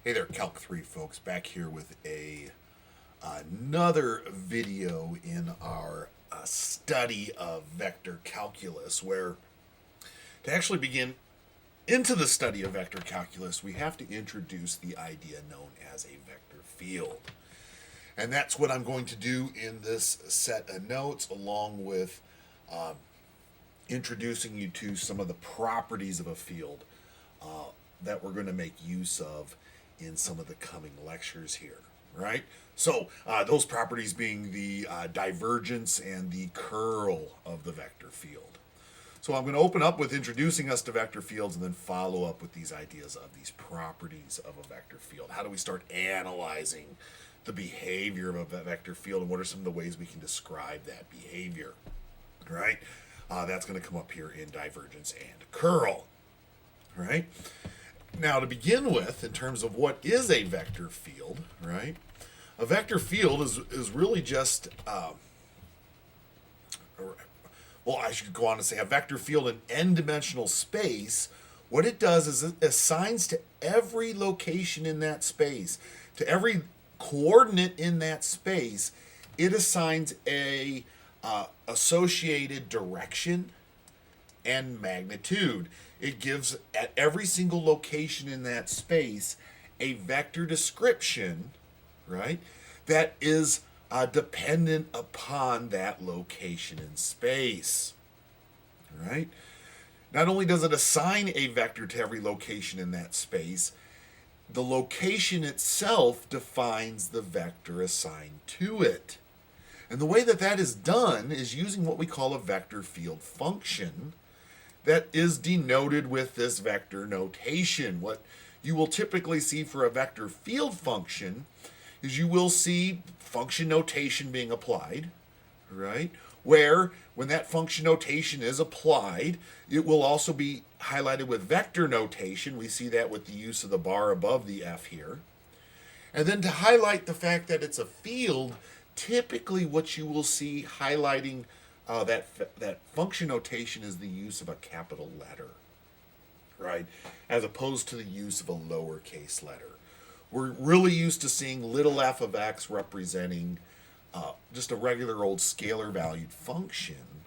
Hey there, Calc 3 folks, back here with another video in our study of vector calculus, where to actually begin into the study of vector calculus, we have to introduce the idea known as a vector field. And that's what I'm going to do in this set of notes, along with introducing you to some of the properties of a field that we're going to make use of in some of the coming lectures here, right? So those properties being the divergence and the curl of the vector field. So I'm going to open up with introducing us to vector fields and then follow up with these ideas of these properties of a vector field. How do we start analyzing the behavior of a vector field, and what are some of the ways we can describe that behavior, right? That's going to come up here in divergence and curl, right? Now, to begin with, in terms of what is a vector field, right? A vector field is really just, well, I should go on to say a vector field in n-dimensional space. What it does is it assigns to every location in that space, to every coordinate in that space, it assigns a associated direction and magnitude. It gives at every single location in that space a vector description, right, that is dependent upon that location in space, right? Not only does it assign a vector to every location in that space, the location itself defines the vector assigned to it. And the way that that is done is using what we call a vector field function that is denoted with this vector notation. What you will typically see for a vector field function is you will see function notation being applied, right? Where when that function notation is applied, it will also be highlighted with vector notation. We see that with the use of the bar above the F here. And then to highlight the fact that it's a field, typically what you will see highlighting that function notation is the use of a capital letter, right? As opposed to the use of a lowercase letter. We're really used to seeing little f of x representing just a regular old scalar valued function,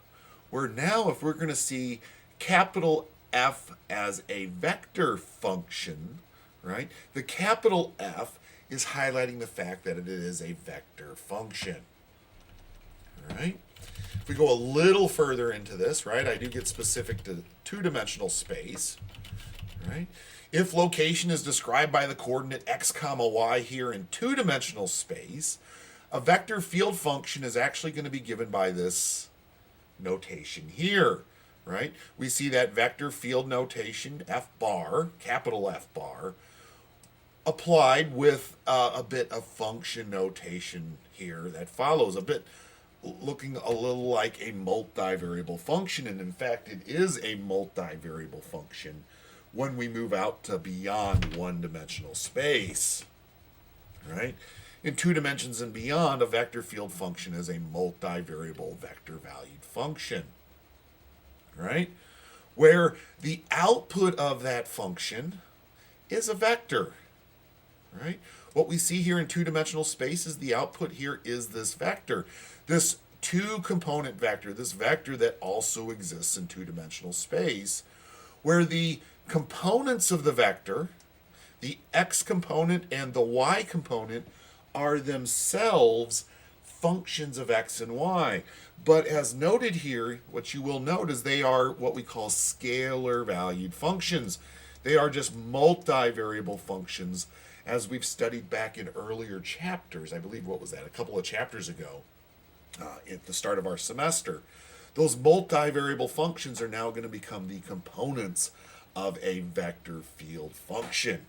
where now if we're going to see capital F as a vector function, right, the capital F is highlighting the fact that it is a vector function, right? If we go a little further into this, right, I do get specific to two-dimensional space, right? If location is described by the coordinate x comma y here in two-dimensional space, a vector field function is actually going to be given by this notation here, right? We see that vector field notation, F bar, capital F bar, applied with a bit of function notation here that follows, a bit looking a little like a multivariable function, and in fact it is a multivariable function when we move out to beyond one-dimensional space, right? In 2 dimensions and beyond, a vector field function is a multivariable vector-valued function, right? Where the output of that function is a vector, right? What we see here in 2-dimensional space is the output here is this vector, this 2-component vector, this vector that also exists in 2-dimensional space, where the components of the vector, the x component and the y component, are themselves functions of x and y. But as noted here, what you will note is they are what we call scalar valued functions. They are just multivariable functions, as we've studied back in earlier chapters. I believe, what was that, a couple of chapters ago at the start of our semester. Those multivariable functions are now going to become the components of a vector field function.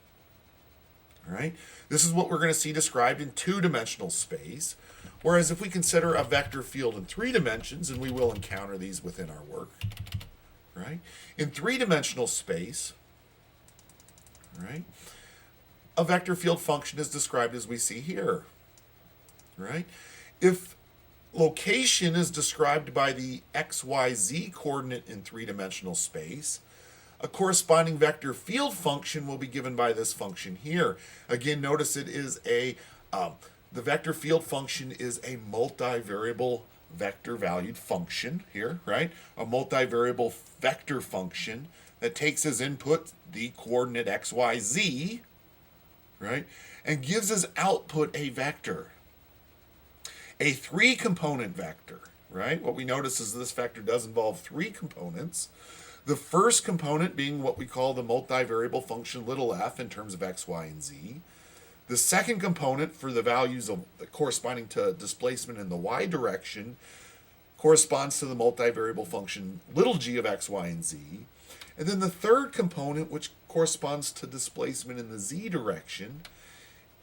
All right? This is what we're going to see described in 2-dimensional space, whereas if we consider a vector field in 3 dimensions, and we will encounter these within our work, right? In 3-dimensional space, right, a vector field function is described as we see here, right? If location is described by the xyz coordinate in 3-dimensional space, a corresponding vector field function will be given by this function here. Again, notice it is the vector field function is a multivariable vector valued function here, right? A multivariable vector function that takes as input the coordinate x, y, z, right? And gives as output a vector. A 3-component vector, right? What we notice is this vector does involve 3 components. The first component being what we call the multivariable function little f in terms of x, y, and z. The second component for the values of corresponding to displacement in the y direction corresponds to the multivariable function little g of x, y, and z. And then the third component, which corresponds to displacement in the z direction,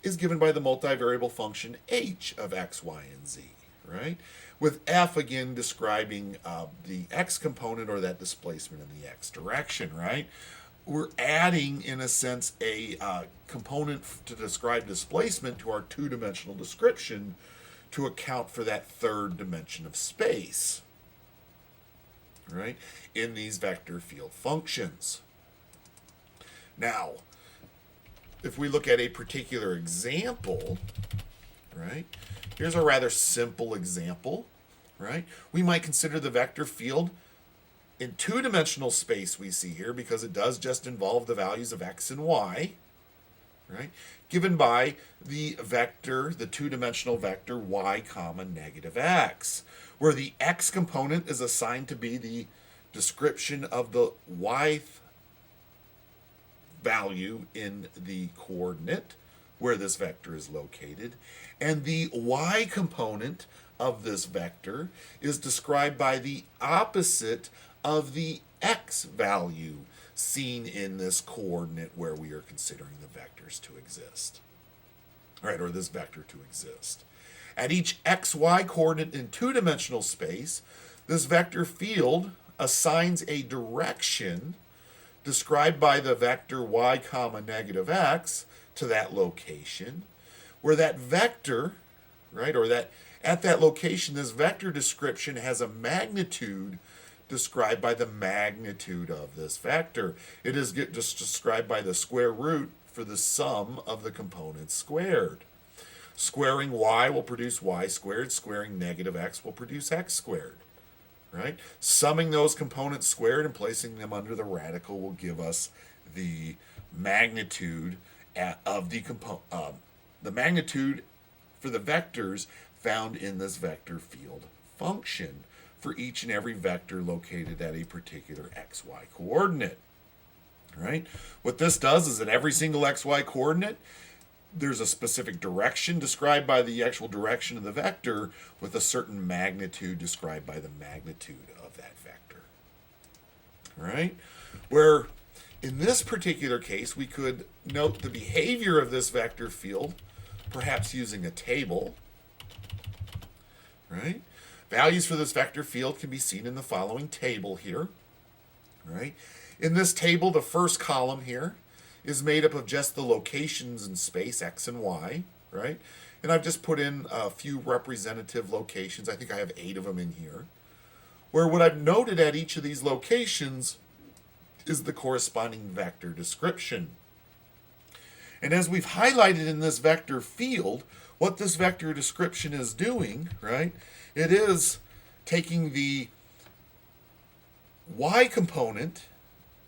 is given by the multivariable function h of x, y, and z, right? With f again describing the x component or that displacement in the x direction, right? We're adding, in a sense, a component to describe displacement to our 2-dimensional description to account for that third dimension of space, right, in these vector field functions. Now, if we look at a particular example, right, here's a rather simple example, right? We might consider the vector field in 2-dimensional space we see here, because it does just involve the values of x and y, right, given by the vector, the 2-dimensional vector y comma negative x, where the x component is assigned to be the description of the y value in the coordinate where this vector is located, and the y component of this vector is described by the opposite of the x value seen in this coordinate where we are considering the vectors to exist, right, or this vector to exist. At each xy coordinate in 2-dimensional space, this vector field assigns a direction described by the vector y comma negative x to that location, where that vector, right, or that at that location, this vector description has a magnitude described by the magnitude of this vector. It is just described by the square root for the sum of the components squared. Squaring y will produce y squared. Squaring negative x will produce x squared, right? Summing those components squared and placing them under the radical will give us the magnitude of the magnitude for the vectors found in this vector field function for each and every vector located at a particular xy coordinate, right? What this does is that every single xy coordinate, there's a specific direction described by the actual direction of the vector with a certain magnitude described by the magnitude of that vector, right? Where in this particular case, we could note the behavior of this vector field, perhaps using a table, right? Values for this vector field can be seen in the following table here, right? In this table, the first column here is made up of just the locations in space, x and y, right? And I've just put in a few representative locations. I think I have 8 of them in here, where what I've noted at each of these locations is the corresponding vector description. And as we've highlighted in this vector field, what this vector description is doing, right, it is taking the y component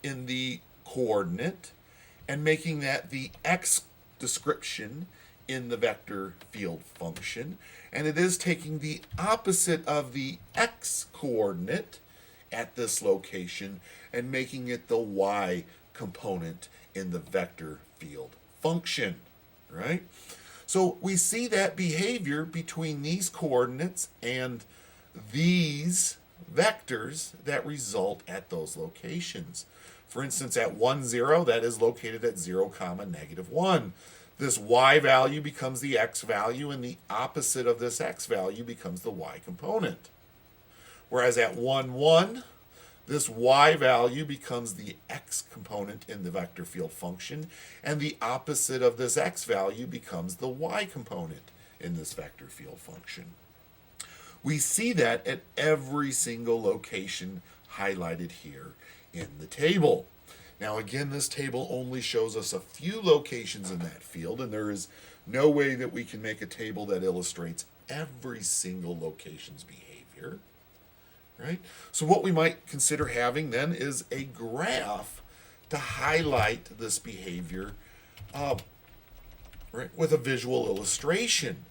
in the coordinate and making that the x description in the vector field function, and it is taking the opposite of the x coordinate at this location and making it the y component in the vector field function, right? So we see that behavior between these coordinates and these vectors that result at those locations. For instance, at 1, 0, that is located at 0, comma, negative 1. This y value becomes the x value, and the opposite of this x value becomes the y component. Whereas at 1, 1, this y value becomes the x component in the vector field function, and the opposite of this x value becomes the y component in this vector field function. We see that at every single location highlighted here in the table. Now again, this table only shows us a few locations in that field, and there is no way that we can make a table that illustrates every single location's behavior, right? So what we might consider having then is a graph to highlight this behavior, right, with a visual illustration.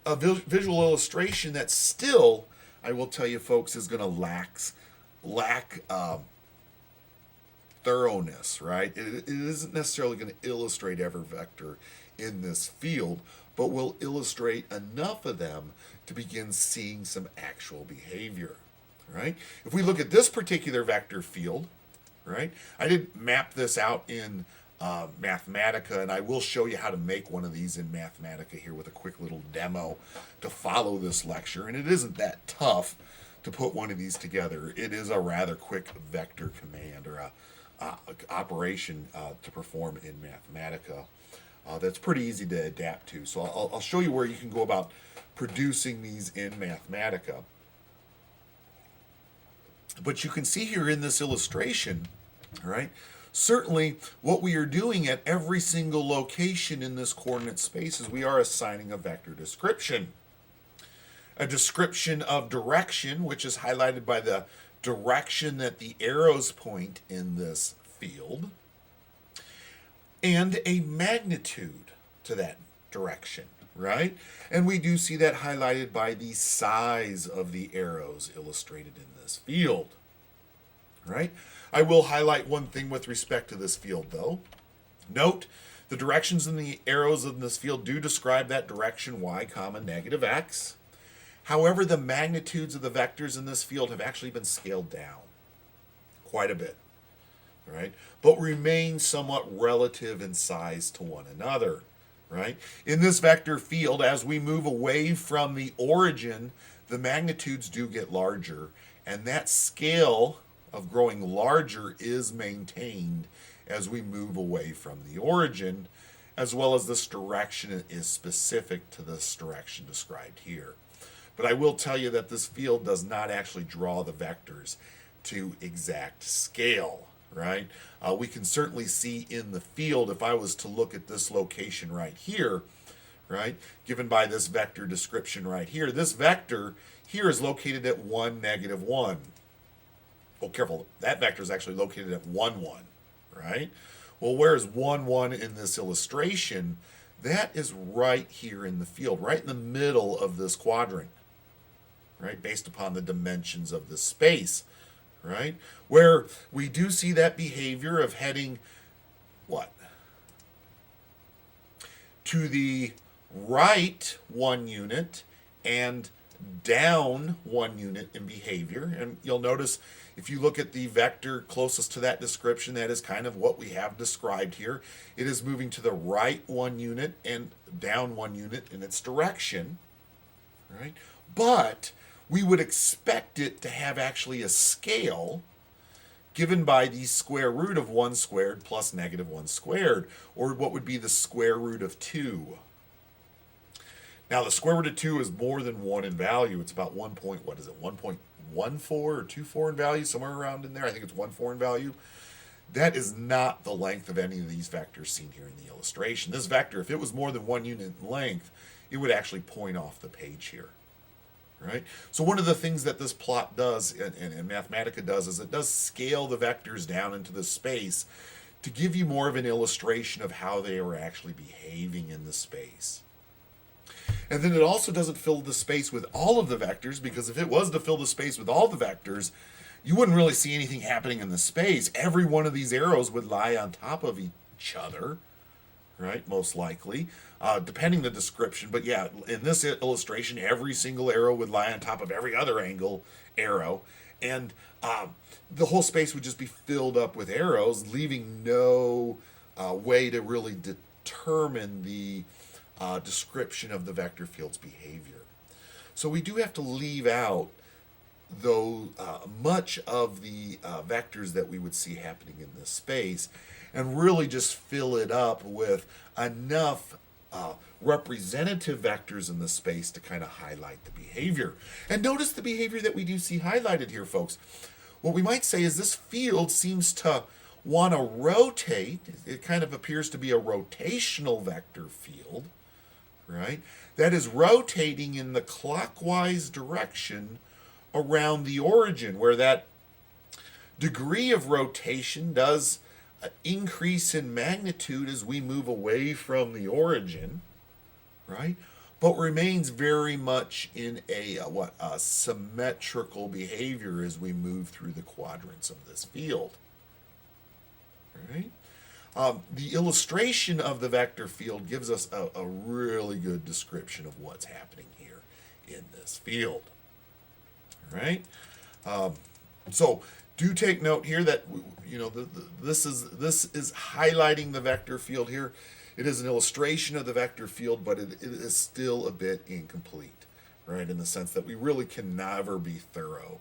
A visual illustration that still, I will tell you folks, is going to lack thoroughness, right? It isn't necessarily going to illustrate every vector in this field, but will illustrate enough of them to begin seeing some actual behavior, right? If we look at this particular vector field, right, I did map this out in Mathematica, and I will show you how to make one of these in Mathematica here with a quick little demo to follow this lecture, and it isn't that tough to put one of these together. It is a rather quick vector command or a operation to perform in Mathematica that's pretty easy to adapt to. So I'll show you where you can go about producing these in Mathematica. But you can see here in this illustration, all right, certainly what we are doing at every single location in this coordinate space is we are assigning a vector description. A description of direction, which is highlighted by the direction that the arrows point in this field, and a magnitude to that direction, right? And we do see that highlighted by the size of the arrows illustrated in this field, right? I will highlight one thing with respect to this field, though. Note, the directions in the arrows in this field do describe that direction y comma negative x. However, the magnitudes of the vectors in this field have actually been scaled down quite a bit, right? But remain somewhat relative in size to one another, right? In this vector field, as we move away from the origin, the magnitudes do get larger, and that scale of growing larger is maintained as we move away from the origin, as well as this direction is specific to this direction described here. But I will tell you that this field does not actually draw the vectors to exact scale, right? We can certainly see in the field, if I was to look at this location right here, right, given by this vector description right here, this vector here is located at 1, negative 1. Oh, careful, that vector is actually located at 1, 1, right? Well, where's 1, 1 in this illustration? That is right here in the field, right in the middle of this quadrant, right, based upon the dimensions of the space, right, where we do see that behavior of heading, what, to the right 1 unit and down 1 unit in behavior. And you'll notice if you look at the vector closest to that description, that is kind of what we have described here. It is moving to the right 1 unit and down 1 unit in its direction, right? But we would expect it to have actually a scale given by the square root of 1 squared plus negative 1 squared, or what would be the square root of 2. Now, the square root of 2 is more than 1 in value. It's about 1.14 or 24 in value, somewhere around in there. I think it's 1.4 in value. That is not the length of any of these vectors seen here in the illustration. This vector, if it was more than 1 unit in length, it would actually point off the page here, right? So one of the things that this plot does, and Mathematica does, is it does scale the vectors down into the space to give you more of an illustration of how they are actually behaving in the space. And then it also doesn't fill the space with all of the vectors, because if it was to fill the space with all the vectors, you wouldn't really see anything happening in the space. Every one of these arrows would lie on top of each other, right, most likely, depending the description. But yeah, in this illustration, every single arrow would lie on top of every other arrow, and the whole space would just be filled up with arrows, leaving no way to really determine the description of the vector field's behavior. So we do have to leave out, though, much of the vectors that we would see happening in this space, and really just fill it up with enough representative vectors in the space to kind of highlight the behavior. And notice the behavior that we do see highlighted here, folks. What we might say is this field seems to want to rotate, it kind of appears to be a rotational vector field, right? That is rotating in the clockwise direction around the origin, where that degree of rotation does increase in magnitude as we move away from the origin, right? But remains very much in a symmetrical behavior as we move through the quadrants of this field, right? The illustration of the vector field gives us a really good description of what's happening here in this field, right? So do take note here that this is highlighting the vector field here. It is an illustration of the vector field, but it is still a bit incomplete, right? In the sense that we really can never be thorough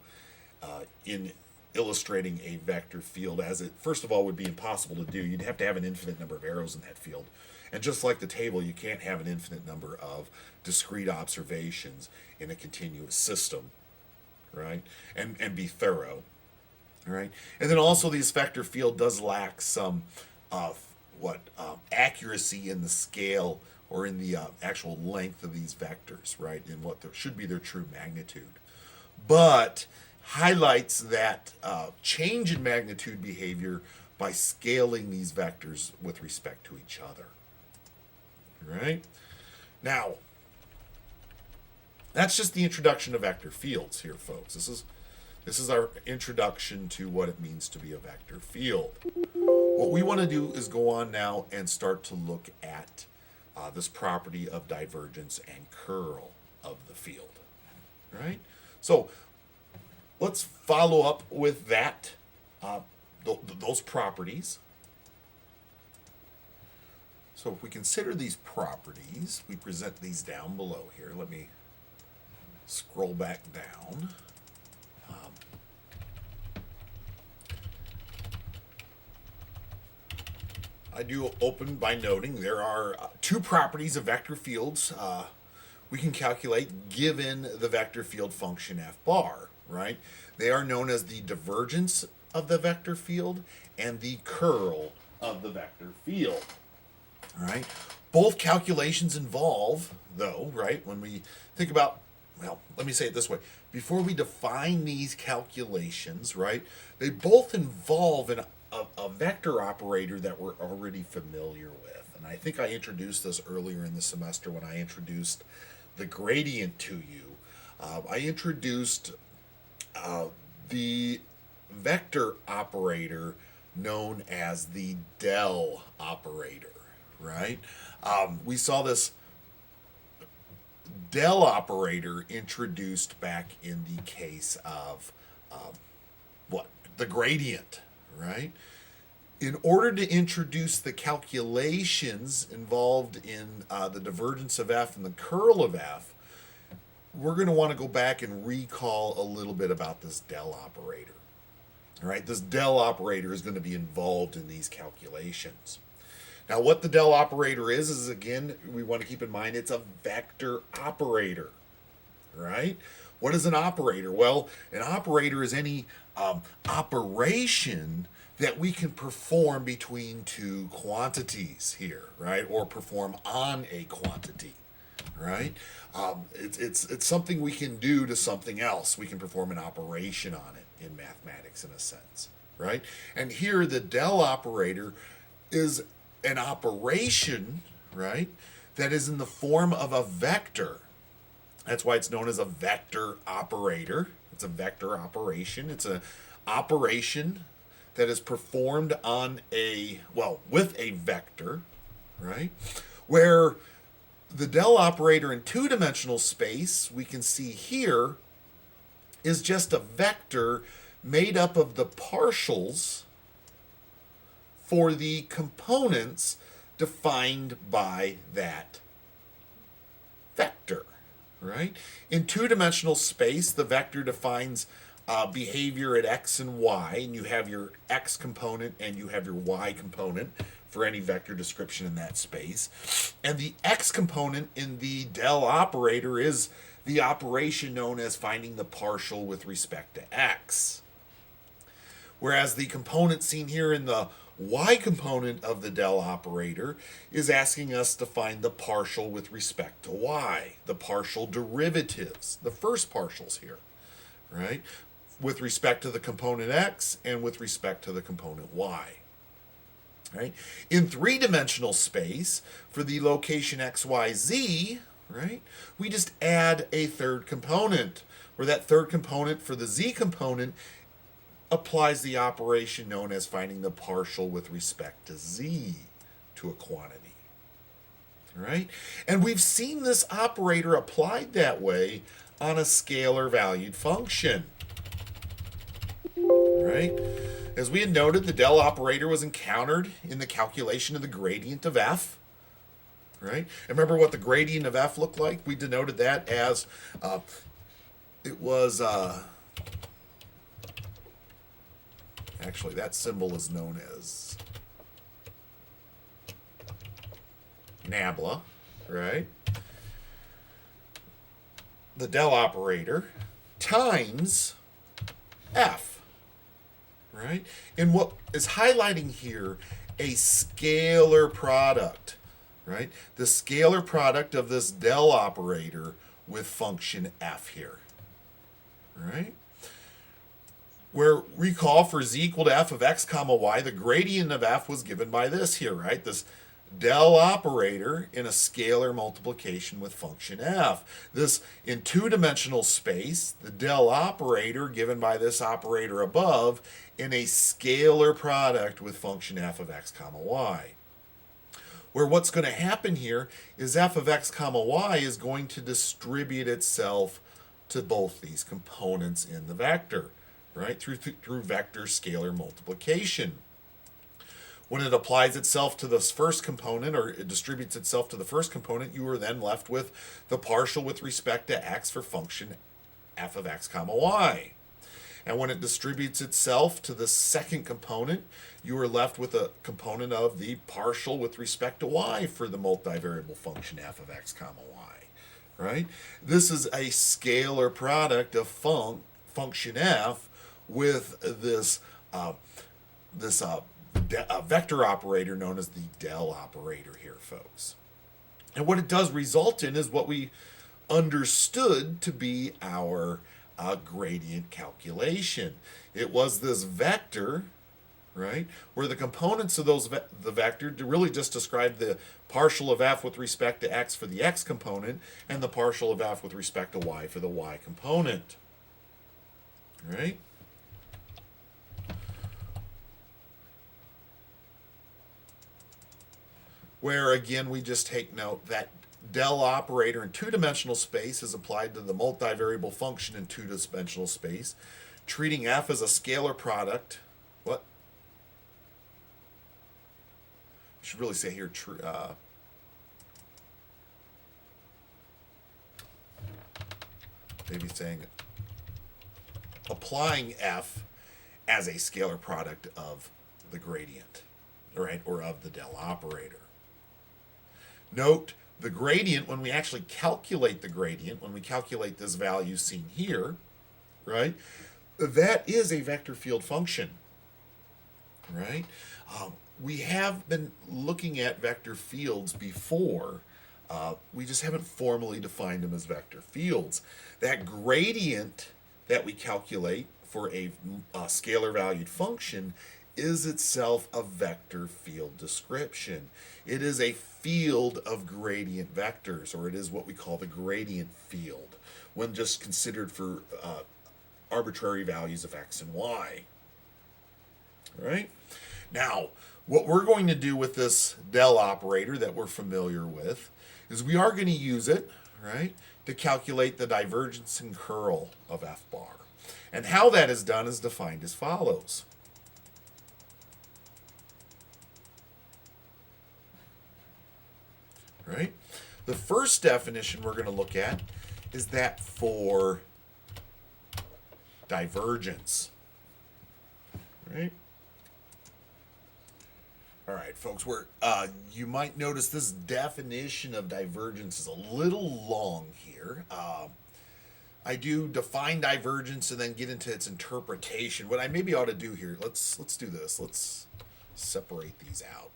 in illustrating a vector field, as it first of all would be impossible to do. You'd have to have an infinite number of arrows in that field, and just like the table, you can't have an infinite number of discrete observations in a continuous system, right? And be thorough, right? And then also, this vector field does lack some accuracy in the scale or in the actual length of these vectors, right? In what should be their true magnitude, but highlights that change in magnitude behavior by scaling these vectors with respect to each other. Right? Now, that's just the introduction to vector fields here, folks. This is our introduction to what it means to be a vector field. What we want to do is go on now and start to look at this property of divergence and curl of the field. Right? So let's follow up with that, those properties. So if we consider these properties, we present these down below here. Let me scroll back down. I do open by noting there are two properties of vector fields we can calculate given the vector field function f bar, right? They are known as the divergence of the vector field and the curl of the vector field, right? Both calculations involve, though, right, when we think about, well, let me say it this way. Before we define these calculations, right, they both involve a vector operator that we're already familiar with. And I think I introduced this earlier in the semester when I introduced the gradient to you. I introduced the vector operator known as the del operator, right? We saw this del operator introduced back in the case of the gradient, right? In order to introduce the calculations involved in the divergence of f and the curl of f, we're going to want to go back and recall a little bit about this del operator. All right, this del operator is going to be involved in these calculations. Now, what the del operator is again, we want to keep in mind it's a vector operator, right? What is an operator? Well, an operator is any operation that we can perform between two quantities here, right? Or perform on a quantity, right? It's something we can do to something else. We can perform an operation on it in mathematics in a sense, right? And here the del operator is an operation, right, that is in the form of a vector. That's why it's known as a vector operator. It's a vector operation. It's an operation that is performed on with a vector, right? Where the del operator in two-dimensional space, we can see here, is just a vector made up of the partials for the components defined by that vector, right? In two-dimensional space, the vector defines behavior at x and y, and you have your x component and you have your y component for any vector description in that space. And the x component in the del operator is the operation known as finding the partial with respect to x. Whereas the component seen here in the y component of the del operator is asking us to find the partial with respect to y, the partial derivatives, the first partials here, right? With respect to the component x and with respect to the component y. Right? In three-dimensional space, for the location x, y, z, right, we just add a third component, where that third component for the z component applies the operation known as finding the partial with respect to z to a quantity. Right? And we've seen this operator applied that way on a scalar valued function. Right? As we had noted, the del operator was encountered in the calculation of the gradient of f. Right? And remember what the gradient of f looked like? We denoted that as it was actually that symbol is known as nabla, right? The del operator times f. Right? And what is highlighting here a scalar product, right? The scalar product of this del operator with function f here, right? Where recall for z equal to f of x comma y, the gradient of f was given by this here, right? This del operator in a scalar multiplication with function f. This in two-dimensional space, the del operator given by this operator above in a scalar product with function f of x comma y. Where what's going to happen here is f of x comma y is going to distribute itself to both these components in the vector, right? Through vector scalar multiplication. When it applies itself to this first component, or it distributes itself to the first component, you are then left with the partial with respect to x for function f of x comma y. And when it distributes itself to the second component, you are left with a component of the partial with respect to y for the multivariable function f of x comma y, right? This is a scalar product of function f with this vector operator known as the del operator here, folks. And what it does result in is what we understood to be our gradient calculation. It was this vector, right, where the components of the vector really just describe the partial of f with respect to x for the x component and the partial of f with respect to y for the y component. Right? Where again we just take note that del operator in two-dimensional space is applied to the multivariable function in two-dimensional space, treating f as a scalar product. What? I should really say here, maybe saying applying f as a scalar product of the gradient, right, or of the del operator. Note the gradient, when we actually calculate the gradient, when we calculate this value seen here, right, that is a vector field function, right? We have been looking at vector fields before. We just haven't formally defined them as vector fields. That gradient that we calculate for a scalar valued function is itself a vector field description. It is a field of gradient vectors, or it is what we call the gradient field, when just considered for arbitrary values of x and y. All right? Now, what we're going to do with this del operator that we're familiar with is we are going to use it, right, to calculate the divergence and curl of f bar. And how that is done is defined as follows. Right? The first definition we're going to look at is that for divergence. Right? All right, folks, you might notice this definition of divergence is a little long here. I do define divergence and then get into its interpretation. What I maybe ought to do here, let's do this. Let's separate these out.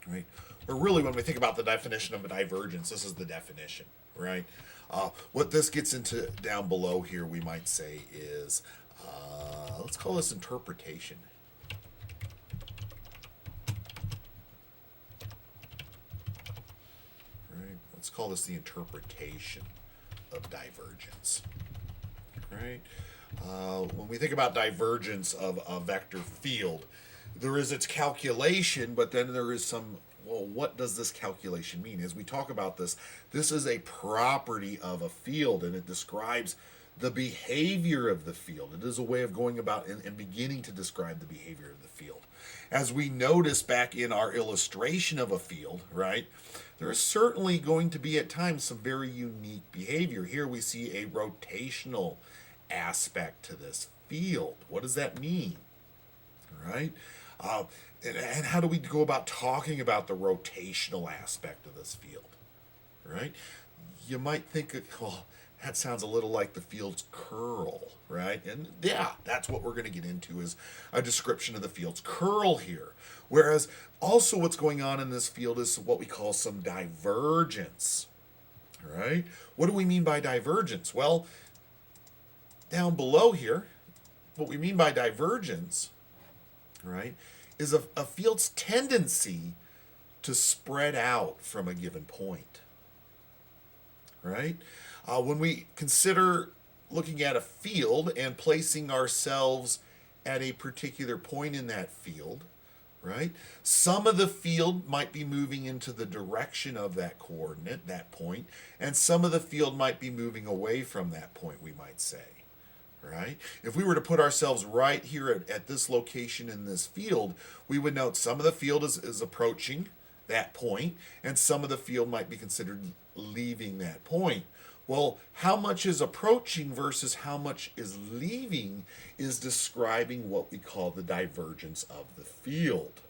Right? Or really, when we think about the definition of a divergence, this is the definition, right? What this gets into down below here, we might say is, let's call this interpretation. Right? Let's call this the interpretation of divergence. Right? When we think about divergence of a vector field, there is its calculation, but then there is some, well, what does this calculation mean? As we talk about this, this is a property of a field, and it describes the behavior of the field. It is a way of going about and beginning to describe the behavior of the field. As we notice back in our illustration of a field, right, there is certainly going to be at times some very unique behavior. Here we see a rotational aspect to this field. What does that mean? Right? And how do we go about talking about the rotational aspect of this field? Right? You might think, well, that sounds a little like the field's curl, right? And yeah, that's what we're going to get into, is a description of the field's curl here. Whereas also what's going on in this field is what we call some divergence, right? What do we mean by divergence? Well, down below here, what we mean by divergence, right, is a field's tendency to spread out from a given point, right? When we consider looking at a field and placing ourselves at a particular point in that field, right, some of the field might be moving into the direction of that coordinate, that point, and some of the field might be moving away from that point, we might say. Right? If we were to put ourselves right here at this location in this field, we would note some of the field is approaching that point, and some of the field might be considered leaving that point. Well, how much is approaching versus how much is leaving is describing what we call the divergence of the field.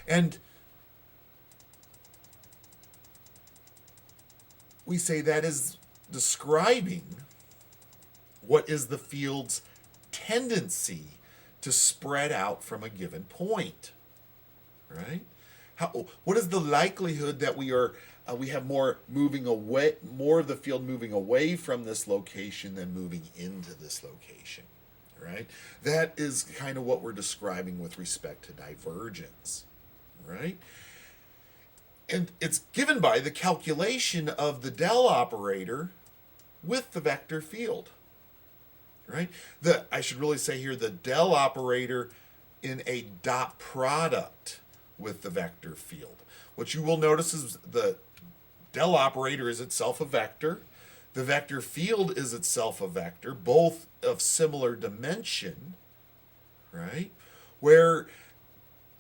And we say that is describing what is the field's tendency to spread out from a given point, right? What is the likelihood that we have more of the field moving away from this location than moving into this location, right? That is kind of what we're describing with respect to divergence, right? And it's given by the calculation of the del operator with the vector field. Right? I should really say here the del operator in a dot product with the vector field. What you will notice is the del operator is itself a vector. The vector field is itself a vector, both of similar dimension, right? Where,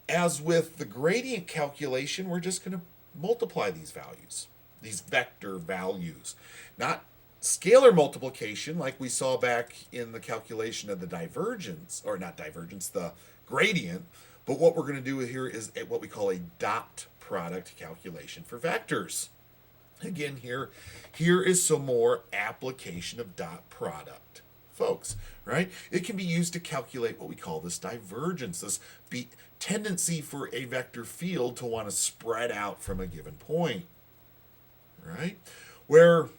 as with the gradient calculation, we're just going to multiply these values, these vector values. Not scalar multiplication, like we saw back in the calculation of the divergence, or not divergence, the gradient, but what we're going to do here is what we call a dot product calculation for vectors. Again, here is some more application of dot product, folks, right? It can be used to calculate what we call this divergence, this tendency for a vector field to want to spread out from a given point, right? Where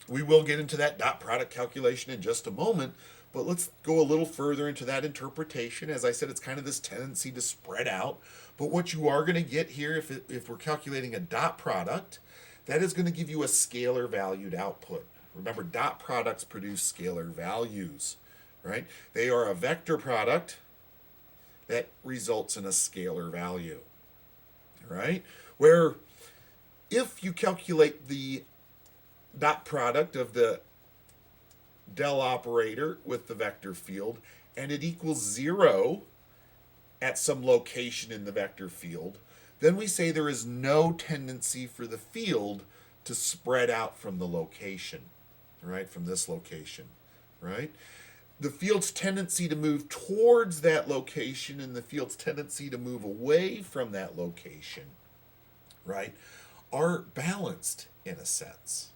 we will get into that dot product calculation in just a moment, but let's go a little further into that interpretation. As I said, it's kind of this tendency to spread out. But what you are going to get here, if we're calculating a dot product, that is going to give you a scalar valued output. Remember, dot products produce scalar values, right? They are a vector product that results in a scalar value, right? Where if you calculate the dot product of the del operator with the vector field and it equals 0 at some location in the vector field, then we say there is no tendency for the field to spread out from the location, right? From this location, right? The field's tendency to move towards that location and the field's tendency to move away from that location, right, are balanced in a sense.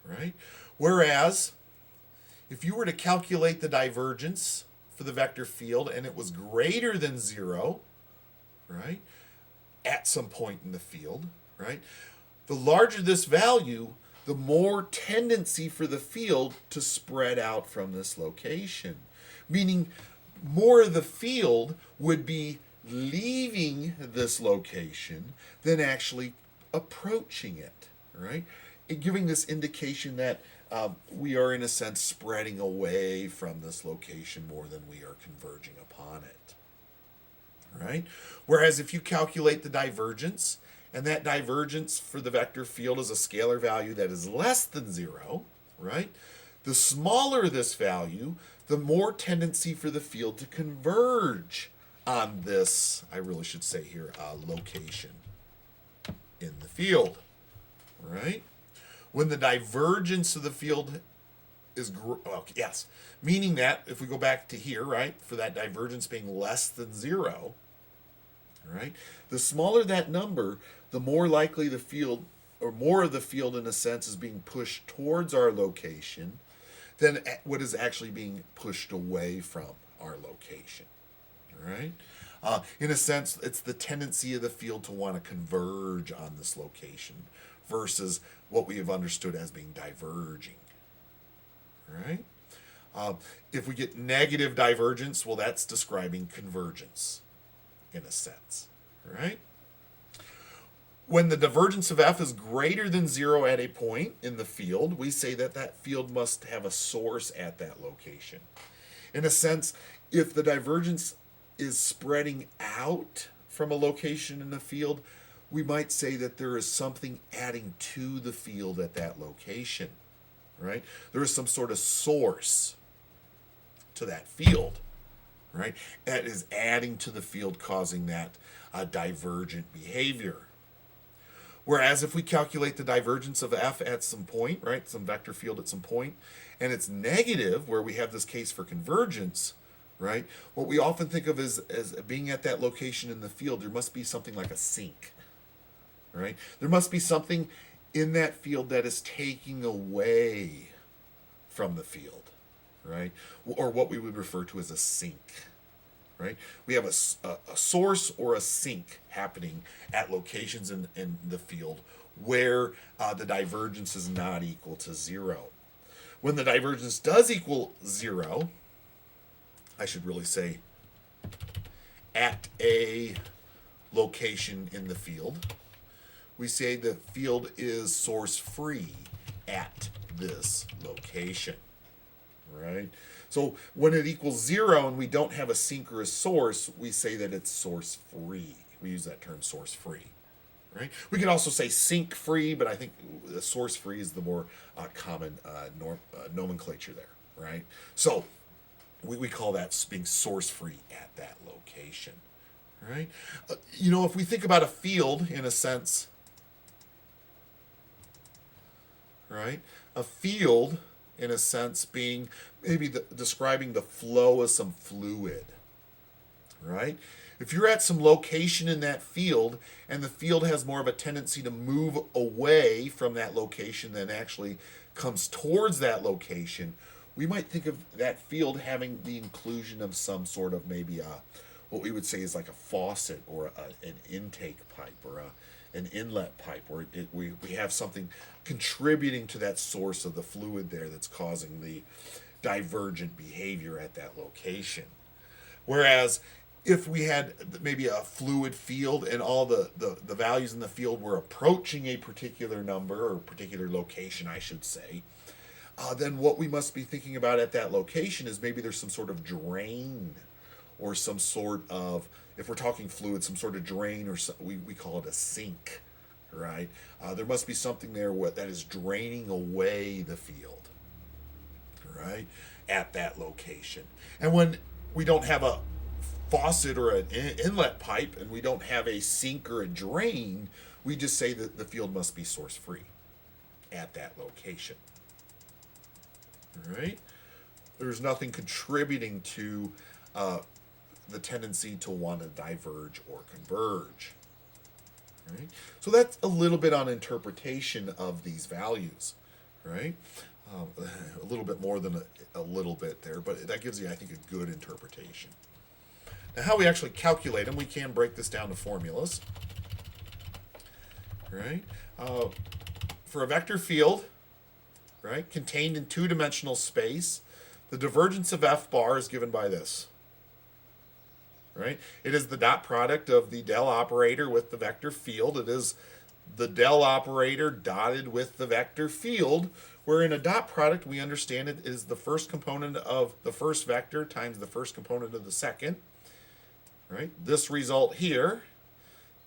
Right? Whereas, if you were to calculate the divergence for the vector field and it was greater than 0, right, at some point in the field, right, the larger this value, the more tendency for the field to spread out from this location. Meaning, more of the field would be leaving this location than actually approaching it, right? Giving this indication that we are, in a sense, spreading away from this location more than we are converging upon it, right? Whereas if you calculate the divergence, and that divergence for the vector field is a scalar value that is less than 0, right? The smaller this value, the more tendency for the field to converge on this, I really should say here, location in the field, right? When the divergence of the field is, yes, meaning that if we go back to here, right, for that divergence being less than 0, right, the smaller that number, the more likely the field, or more of the field in a sense, is being pushed towards our location than what is actually being pushed away from our location, right? In a sense, it's the tendency of the field to want to converge on this location versus what we have understood as being diverging, right? If we get negative divergence, well, that's describing convergence in a sense, right? When the divergence of f is greater than 0 at a point in the field, we say that that field must have a source at that location. In a sense, if the divergence is spreading out from a location in the field, we might say that there is something adding to the field at that location, right? There is some sort of source to that field, right? That is adding to the field, causing that divergent behavior. Whereas if we calculate the divergence of f at some point, right, some vector field at some point, and it's negative, where we have this case for convergence, right, what we often think of as being at that location in the field, there must be something like a sink, right? There must be something in that field that is taking away from the field, right, or what we would refer to as a sink. Right? We have a source or a sink happening at locations in the field where the divergence is not equal to 0. When the divergence does equal 0, I should really say at a location in the field, we say the field is source free at this location, right? So when it equals 0 and we don't have a sink or a source, we say that it's source free. We use that term source free, right? We can also say sink free, but I think the source free is the more common nomenclature there, right? So we call that being source free at that location, right? If we think about a field in a sense, right? A field, in a sense, being maybe describing the flow of some fluid, right? If you're at some location in that field and the field has more of a tendency to move away from that location than actually comes towards that location, we might think of that field having the inclusion of some sort of maybe what we would say is like a faucet or an intake pipe or an inlet pipe where we have something contributing to that source of the fluid there that's causing the divergent behavior at that location. Whereas if we had maybe a fluid field and all the values in the field were approaching a particular number or particular location, I should say, then what we must be thinking about at that location is maybe there's some sort of drain or some sort of, if we're talking fluid, some sort of drain, or we call it a sink, right? There must be something there that is draining away the field, right, at that location. And when we don't have a faucet or an inlet pipe and we don't have a sink or a drain, we just say that the field must be source free at that location, right? There's nothing contributing to the tendency to want to diverge or converge, right? So that's a little bit on interpretation of these values, right? a little bit more than a little bit there, but that gives you, I think, a good interpretation. Now, how we actually calculate them, we can break this down to formulas. Right? For a vector field, right, contained in two-dimensional space, the divergence of f bar is given by this. Right? It is the dot product of the del operator with the vector field. It is the del operator dotted with the vector field, where in a dot product we understand it is the first component of the first vector times the first component of the second. Right? This result here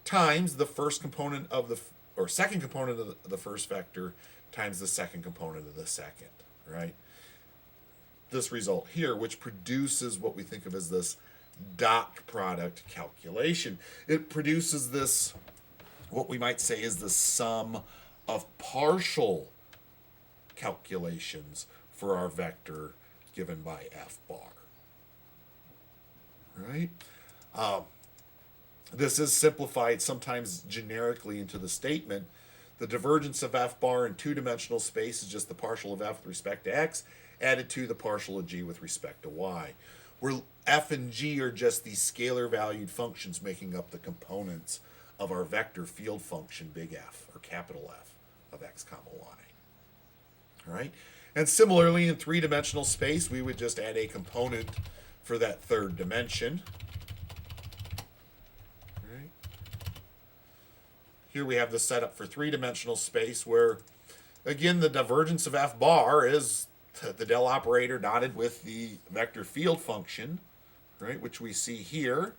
times the first component of the, or second component of the first vector times the second component of the second. Right? This result here, which produces what we think of as this dot product calculation. It produces this, what we might say is the sum of partial calculations for our vector given by f bar. Right? This is simplified sometimes generically into the statement: the divergence of f bar in two-dimensional space is just the partial of f with respect to x added to the partial of g with respect to y, where f and g are just these scalar valued functions making up the components of our vector field function big F, or capital F, of x comma y. All right? And similarly, in three-dimensional space, we would just add a component for that third dimension. All right? Here we have the setup for three-dimensional space where, again, the divergence of f bar is the del operator dotted with the vector field function, right, which we see here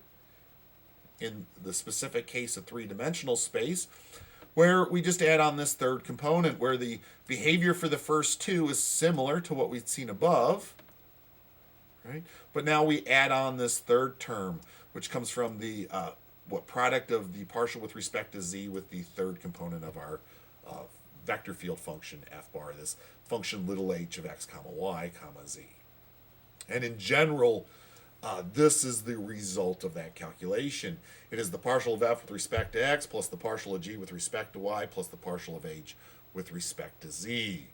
in the specific case of three-dimensional space, where we just add on this third component, where the behavior for the first two is similar to what we've seen above, right? But now we add on this third term, which comes from the product of the partial with respect to z with the third component of our vector field function f bar, this function little h of x comma y comma z. And in general, this is the result of that calculation. It is the partial of f with respect to x plus the partial of g with respect to y plus the partial of h with respect to z,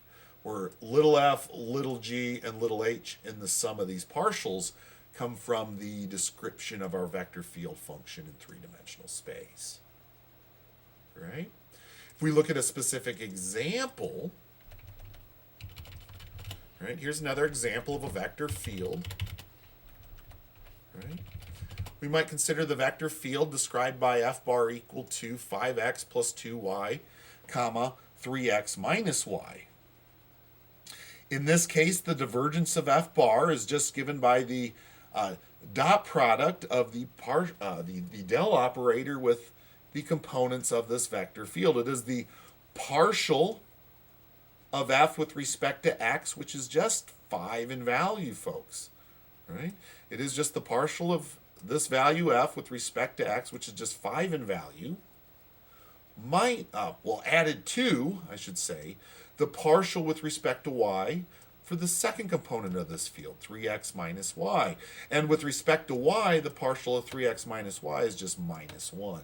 where little f, little g, and little h in the sum of these partials come from the description of our vector field function in three-dimensional space. Right? If we look at a specific example, right, here's another example of a vector field. Right? We might consider the vector field described by f bar equal to 5x plus 2y, comma, 3x minus y. In this case, the divergence of f bar is just given by the dot product of the del operator with the components of this vector field. It is the partial of f with respect to x, which is just 5 in value, folks. Right? It is just the partial of this value f with respect to x, which is just 5 in value, added to, I should say, the partial with respect to y for the second component of this field, 3x minus y. And with respect to y, the partial of 3x minus y is just minus 1.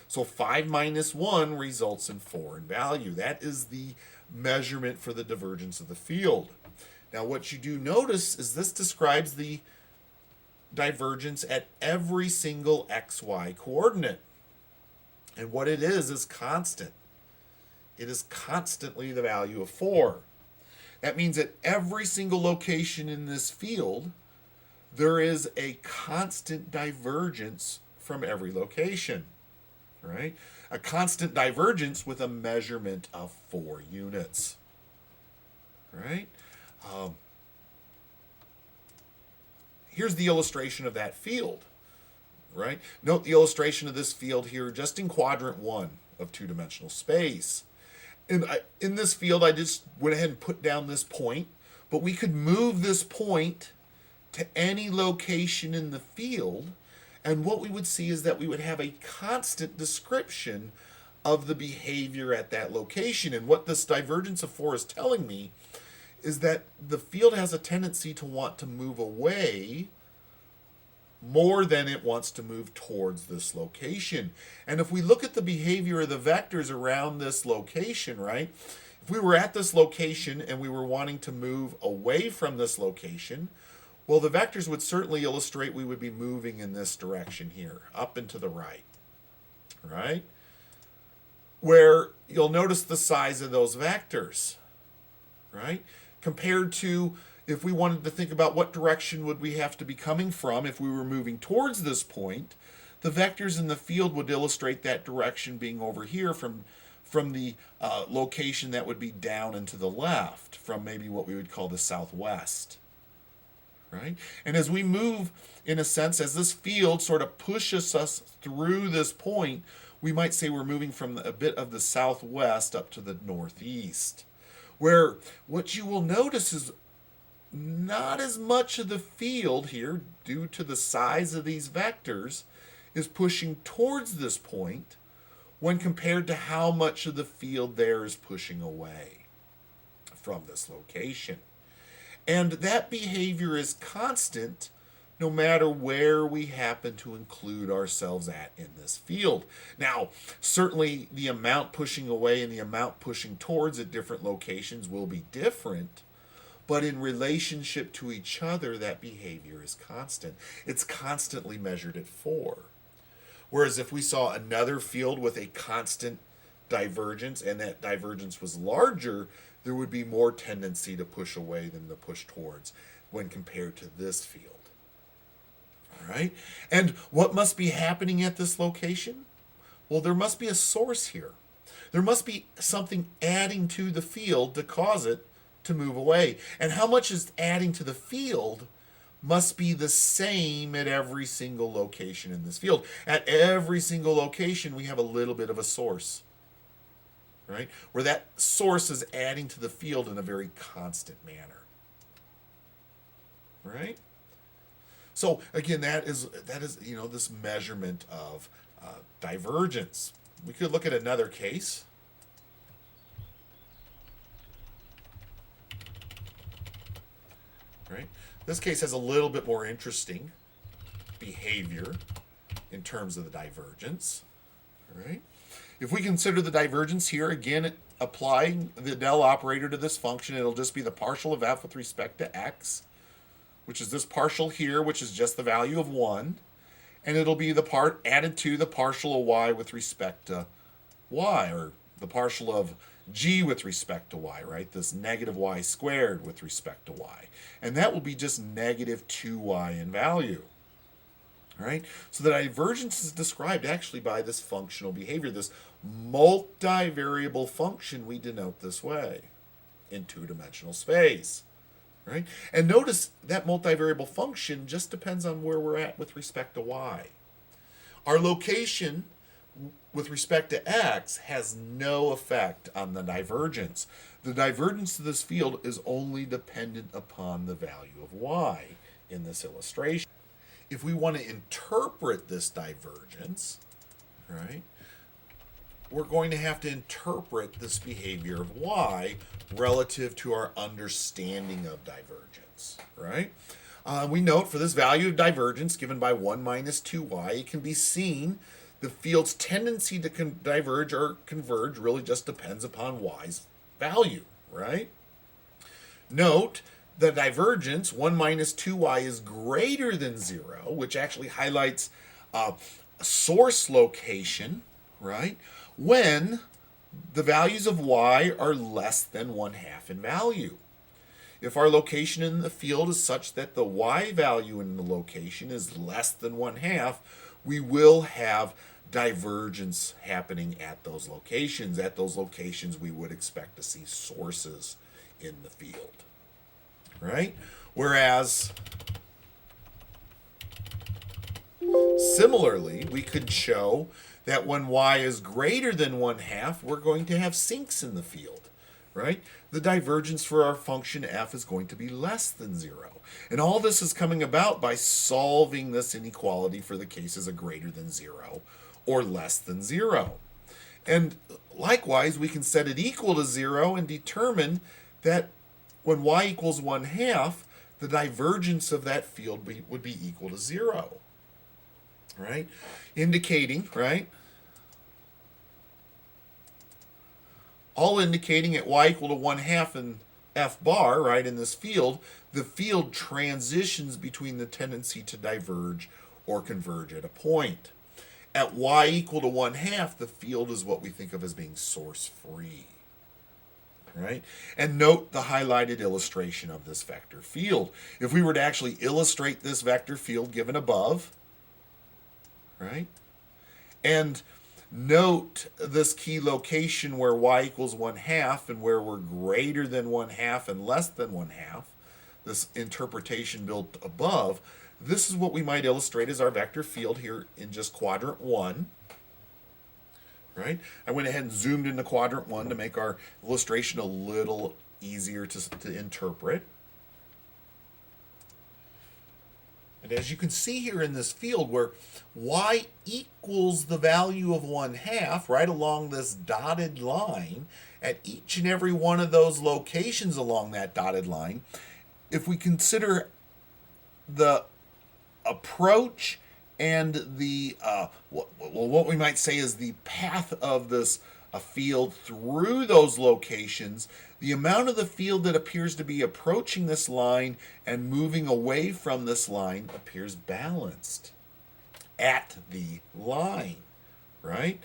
So 5 minus 1 results in 4 in value. That is the measurement for the divergence of the field. Now, what you do notice is this describes the divergence at every single xy coordinate. And what it is constant. It is constantly the value of 4. That means at every single location in this field, there is a constant divergence from every location. Right? A constant divergence with a measurement of 4 units. Right? Here's the illustration of that field. Right? Note the illustration of this field here just in quadrant 1 of two-dimensional space. In this field, I just went ahead and put down this point, but we could move this point to any location in the field, and what we would see is that we would have a constant description of the behavior at that location. And what this divergence of 4 is telling me is that the field has a tendency to want to move away more than it wants to move towards this location. And if we look at the behavior of the vectors around this location, right, If we were at this location and we were wanting to move away from this location, well, the vectors would certainly illustrate we would be moving in this direction here, up and to the right, right? Where you'll notice the size of those vectors, right? Compared to if we wanted to think about what direction would we have to be coming from if we were moving towards this point, the vectors in the field would illustrate that direction being over here from the location that would be down and to the left, from maybe what we would call the southwest, right? And as we move, in a sense, as this field sort of pushes us through this point, we might say we're moving from a bit of the southwest up to the northeast, where what you will notice is not as much of the field here, due to the size of these vectors, is pushing towards this point when compared to how much of the field there is pushing away from this location. And that behavior is constant no matter where we happen to include ourselves at in this field. Now, certainly the amount pushing away and the amount pushing towards at different locations will be different, but in relationship to each other, that behavior is constant. It's constantly measured at 4. Whereas if we saw another field with a constant divergence and that divergence was larger, there would be more tendency to push away than to push towards when compared to this field. All right? And what must be happening at this location? Well, there must be a source here. There must be something adding to the field to cause it to move away. And how much is adding to the field must be the same at every single location in this field. At every single location, we have a little bit of a source, right? Where that source is adding to the field in a very constant manner, right? So again, that is this measurement of divergence. We could look at another case. Right? This case has a little bit more interesting behavior in terms of the divergence. Right? If we consider the divergence here, again, applying the del operator to this function, it'll just be the partial of f with respect to x, which is this partial here, which is just the value of 1, and it'll be the part added to the partial of y with respect to y, or the partial of g with respect to y, right? This negative y squared with respect to y. And that will be just negative 2y in value, right? So the divergence is described actually by this functional behavior, this multivariable function we denote this way in two-dimensional space, right? And notice that multivariable function just depends on where we're at with respect to y. Our location with respect to x has no effect on the divergence. The divergence of this field is only dependent upon the value of y in this illustration. If we want to interpret this divergence, right, we're going to have to interpret this behavior of y relative to our understanding of divergence, right? We note for this value of divergence given by 1 minus 2y, it can be seen the field's tendency to diverge or converge really just depends upon y's value, right? Note the divergence, 1 minus 2y, is greater than 0, which actually highlights source location, right? When the values of y are less than 1/2 in value. If our location in the field is such that the y value in the location is less than 1/2, we will have divergence happening at those locations. At those locations, we would expect to see sources in the field, right? Whereas, similarly, we could show that when y is greater than 1/2, we're going to have sinks in the field, right? The divergence for our function f is going to be less than 0. And all this is coming about by solving this inequality for the cases of greater than 0 or less than 0. And likewise, we can set it equal to 0 and determine that when y equals 1/2, the divergence of that field would be equal to 0, right? Indicating, right, all indicating at y equal to 1/2 and f bar, right, in this field, the field transitions between the tendency to diverge or converge at a point. At y equal to 1/2, the field is what we think of as being source-free. Right? And note the highlighted illustration of this vector field. If we were to actually illustrate this vector field given above, right? And note this key location where y equals 1/2 and where we're greater than 1/2 and less than 1/2, this interpretation built above, this is what we might illustrate as our vector field here in just quadrant 1. Right? I went ahead and zoomed into quadrant 1 to make our illustration a little easier to interpret. And as you can see here in this field where y equals the value of 1/2 right along this dotted line at each and every one of those locations along that dotted line, if we consider the approach and the what we might say is the path of this field through those locations, the amount of the field that appears to be approaching this line and moving away from this line appears balanced at the line, right?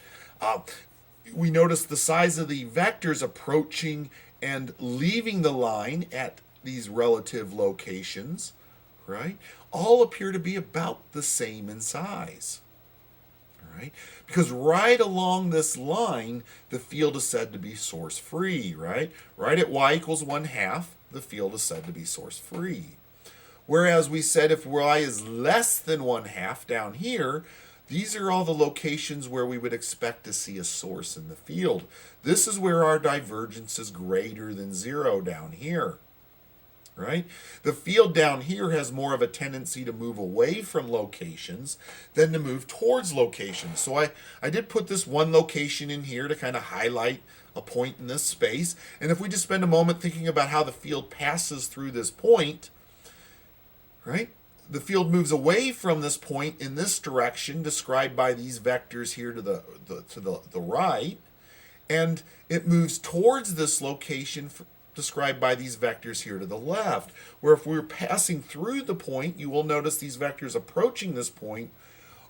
We notice the size of the vectors approaching and leaving the line at these relative locations, right, all appear to be about the same in size. Right? Because right along this line, the field is said to be source-free, right? Right at y equals 1/2, the field is said to be source-free. Whereas we said if y is less than 1/2 down here, these are all the locations where we would expect to see a source in the field. This is where our divergence is greater than 0 down here. Right? The field down here has more of a tendency to move away from locations than to move towards locations. So I did put this one location in here to kind of highlight a point in this space. And if we just spend a moment thinking about how the field passes through this point, right? The field moves away from this point in this direction, described by these vectors here to the right, and it moves towards this location described by these vectors here to the left, where if we're passing through the point, you will notice these vectors approaching this point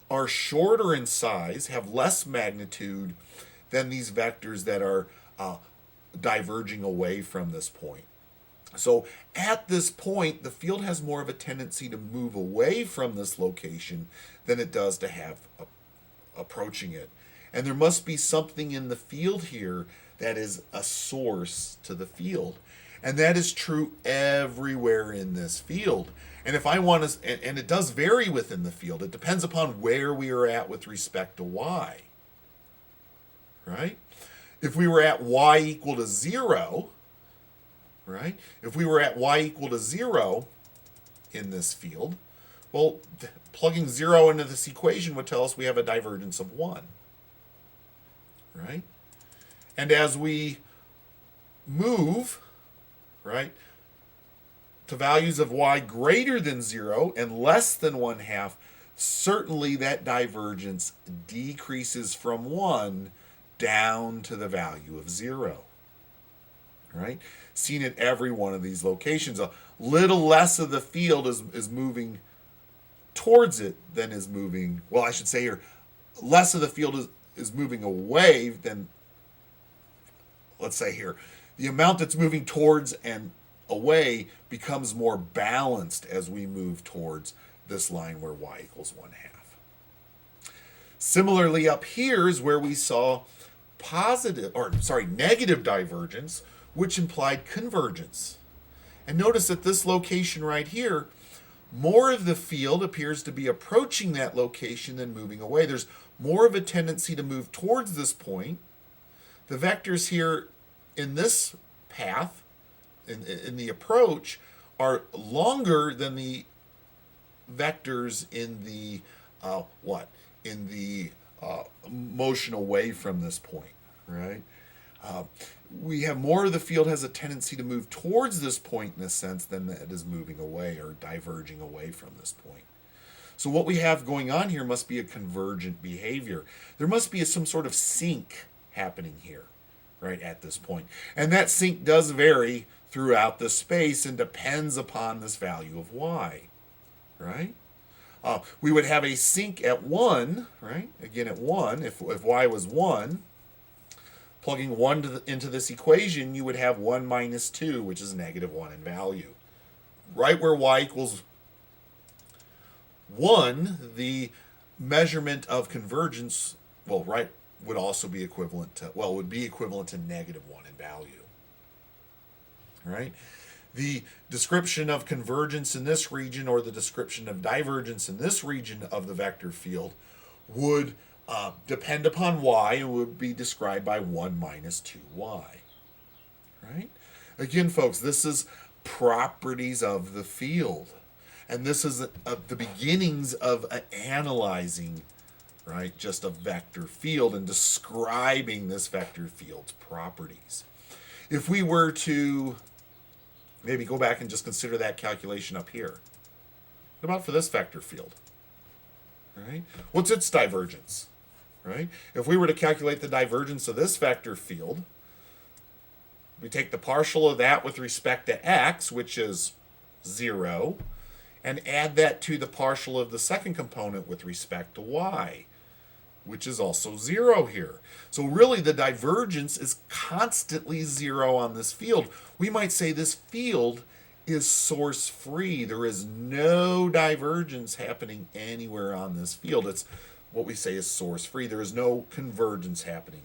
are shorter in size, have less magnitude than these vectors that are diverging away from this point. So at this point, the field has more of a tendency to move away from this location than it does to have approaching it. And there must be something in the field here that is a source to the field. And that is true everywhere in this field. And if I want to, and it does vary within the field, it depends upon where we are at with respect to y. Right? If we were at y equal to 0, right? If we were at y equal to 0 in this field, well, plugging 0 into this equation would tell us we have a divergence of 1. Right? And as we move, right, to values of y greater than 0 and less than 1/2, certainly that divergence decreases from 1 down to the value of 0. Right? Seen at every one of these locations. A little less of the field is moving towards it than is moving, well, I should say here, less of the field is moving away than, let's say here, the amount that's moving towards and away becomes more balanced as we move towards this line where y equals 1/2. Similarly, up here is where we saw negative divergence, which implied convergence. And notice at this location right here, more of the field appears to be approaching that location than moving away. There's more of a tendency to move towards this point. The vectors here in this path, in the approach, are longer than the vectors in the motion away from this point, right? We have more of the field has a tendency to move towards this point in a sense than it is moving away or diverging away from this point. So what we have going on here must be a convergent behavior. There must be some sort of sync happening here, right, at this point. And that sink does vary throughout the space and depends upon this value of y, right? We would have a sink at 1, right? Again, at 1, if y was 1, plugging 1 into this equation, you would have 1 minus 2, which is negative 1 in value. Right where y equals 1, the measurement of convergence, well, right, would also be equivalent to, well, would be equivalent to negative 1 in value. Right? The description of convergence in this region or the description of divergence in this region of the vector field would depend upon y and would be described by 1 minus 2y. Right? Again, folks, this is properties of the field. And this is the beginnings of analyzing, right, just a vector field and describing this vector field's properties. If we were to maybe go back and just consider that calculation up here. What about for this vector field? Right? What's its divergence? Right? If we were to calculate the divergence of this vector field, we take the partial of that with respect to x, which is 0, and add that to the partial of the second component with respect to y, which is also 0 here. So really the divergence is constantly 0 on this field. We might say this field is source free. There is no divergence happening anywhere on this field. It's what we say is source free. There is no convergence happening.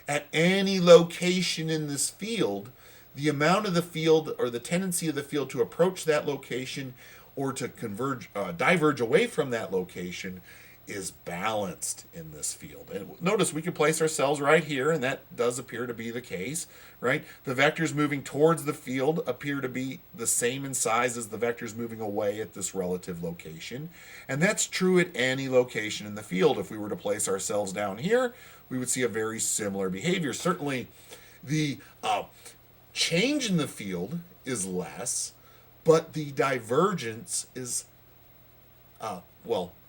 At any location in this field, the amount of the field or the tendency of the field to approach that location or to diverge away from that location is balanced in this field. And notice we can place ourselves right here, and that does appear to be the case, right? The vectors moving towards the field appear to be the same in size as the vectors moving away at this relative location. And that's true at any location in the field. If we were to place ourselves down here, we would see a very similar behavior. Certainly, the change in the field is less, but the divergence is,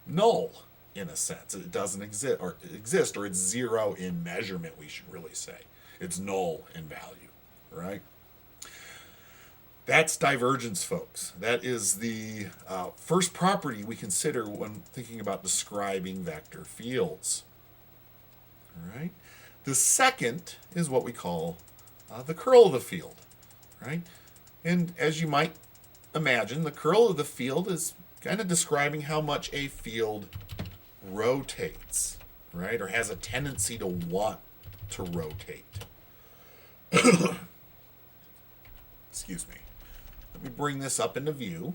null. In a sense, it doesn't exist, or it's 0 in measurement, we should really say. It's null in value, right? That's divergence, folks. That is the first property we consider when thinking about describing vector fields. All right. The second is what we call the curl of the field, right? And as you might imagine, the curl of the field is kind of describing how much a field rotates, right? Or has a tendency to want to rotate. Excuse me. Let me bring this up into view.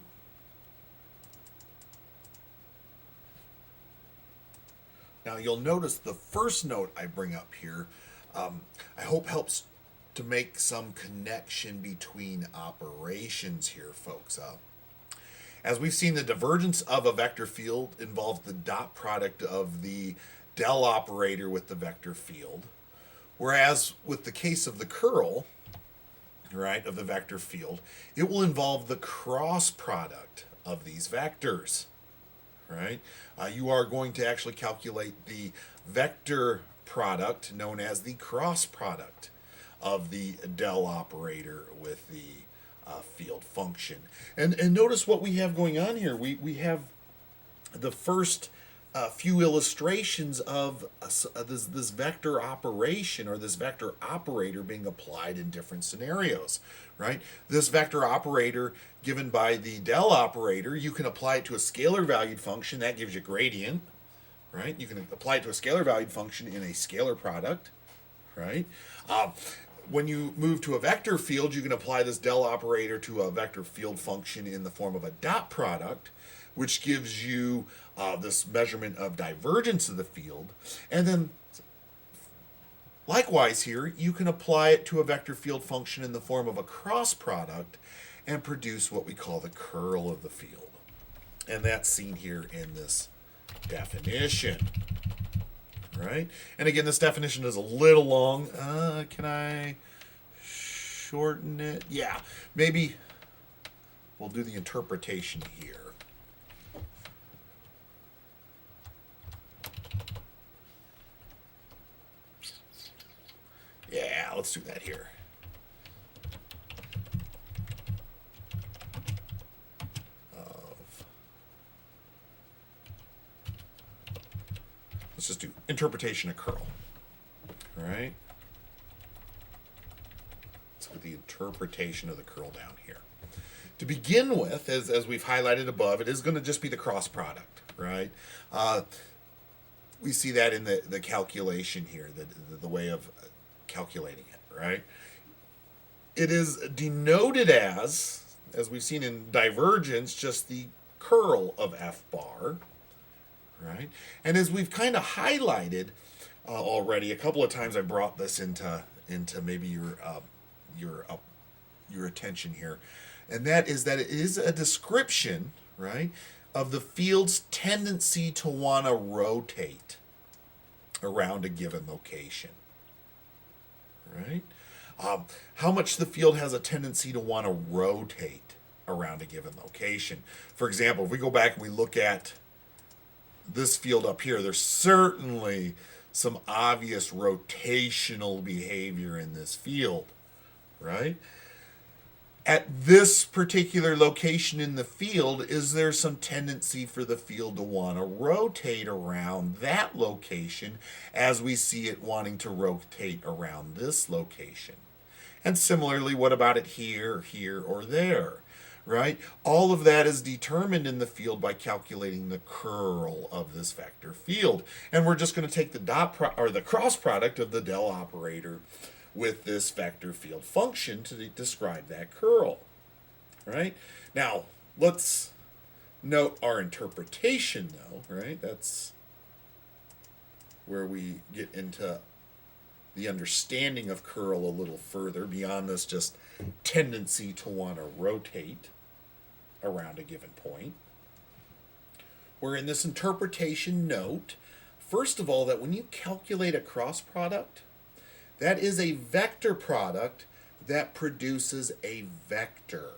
Now you'll notice the first note I bring up here, I hope helps to make some connection between operations here, folks. As we've seen, the divergence of a vector field involves the dot product of the del operator with the vector field. Whereas with the case of the curl, right, of the vector field, it will involve the cross product of these vectors, right? You are going to actually calculate the vector product known as the cross product of the del operator with the field function. And notice what we have going on here. We have the first few illustrations of this vector operation or this vector operator being applied in different scenarios, right? This vector operator given by the del operator, you can apply it to a scalar valued function. That gives you gradient, right? You can apply it to a scalar valued function in a scalar product, right? When you move to a vector field, you can apply this del operator to a vector field function in the form of a dot product, which gives you this measurement of divergence of the field. And then likewise here, you can apply it to a vector field function in the form of a cross product and produce what we call the curl of the field. And that's seen here in this definition. Right? And again, this definition is a little long. Can I shorten it? Yeah, maybe we'll do the interpretation here. Yeah, let's do that here. Let's just do interpretation of curl. All right. Let's look at the interpretation of the curl down here. To begin with, as we've highlighted above, it is going to just be the cross product, right? We see that in the calculation here, the way of calculating it, right? It is denoted as we've seen in Divergence, just the curl of f bar, right? And as we've kind of highlighted already, a couple of times I brought this into maybe your attention here, and that is that it is a description, right, of the field's tendency to want to rotate around a given location, right? How much the field has a tendency to want to rotate around a given location. For example, if we go back and we look at this field up here, there's certainly some obvious rotational behavior in this field, right? At this particular location in the field, is there some tendency for the field to want to rotate around that location as we see it wanting to rotate around this location? And similarly, what about it here, here, or there, right? All of that is determined in the field by calculating the curl of this vector field. And we're just going to take the cross product of the del operator with this vector field function to describe that curl, right? Now, let's note our interpretation, though, right? That's where we get into the understanding of curl a little further beyond this just tendency to want to rotate around a given point. We're in this interpretation note, first of all, that when you calculate a cross product, that is a vector product that produces a vector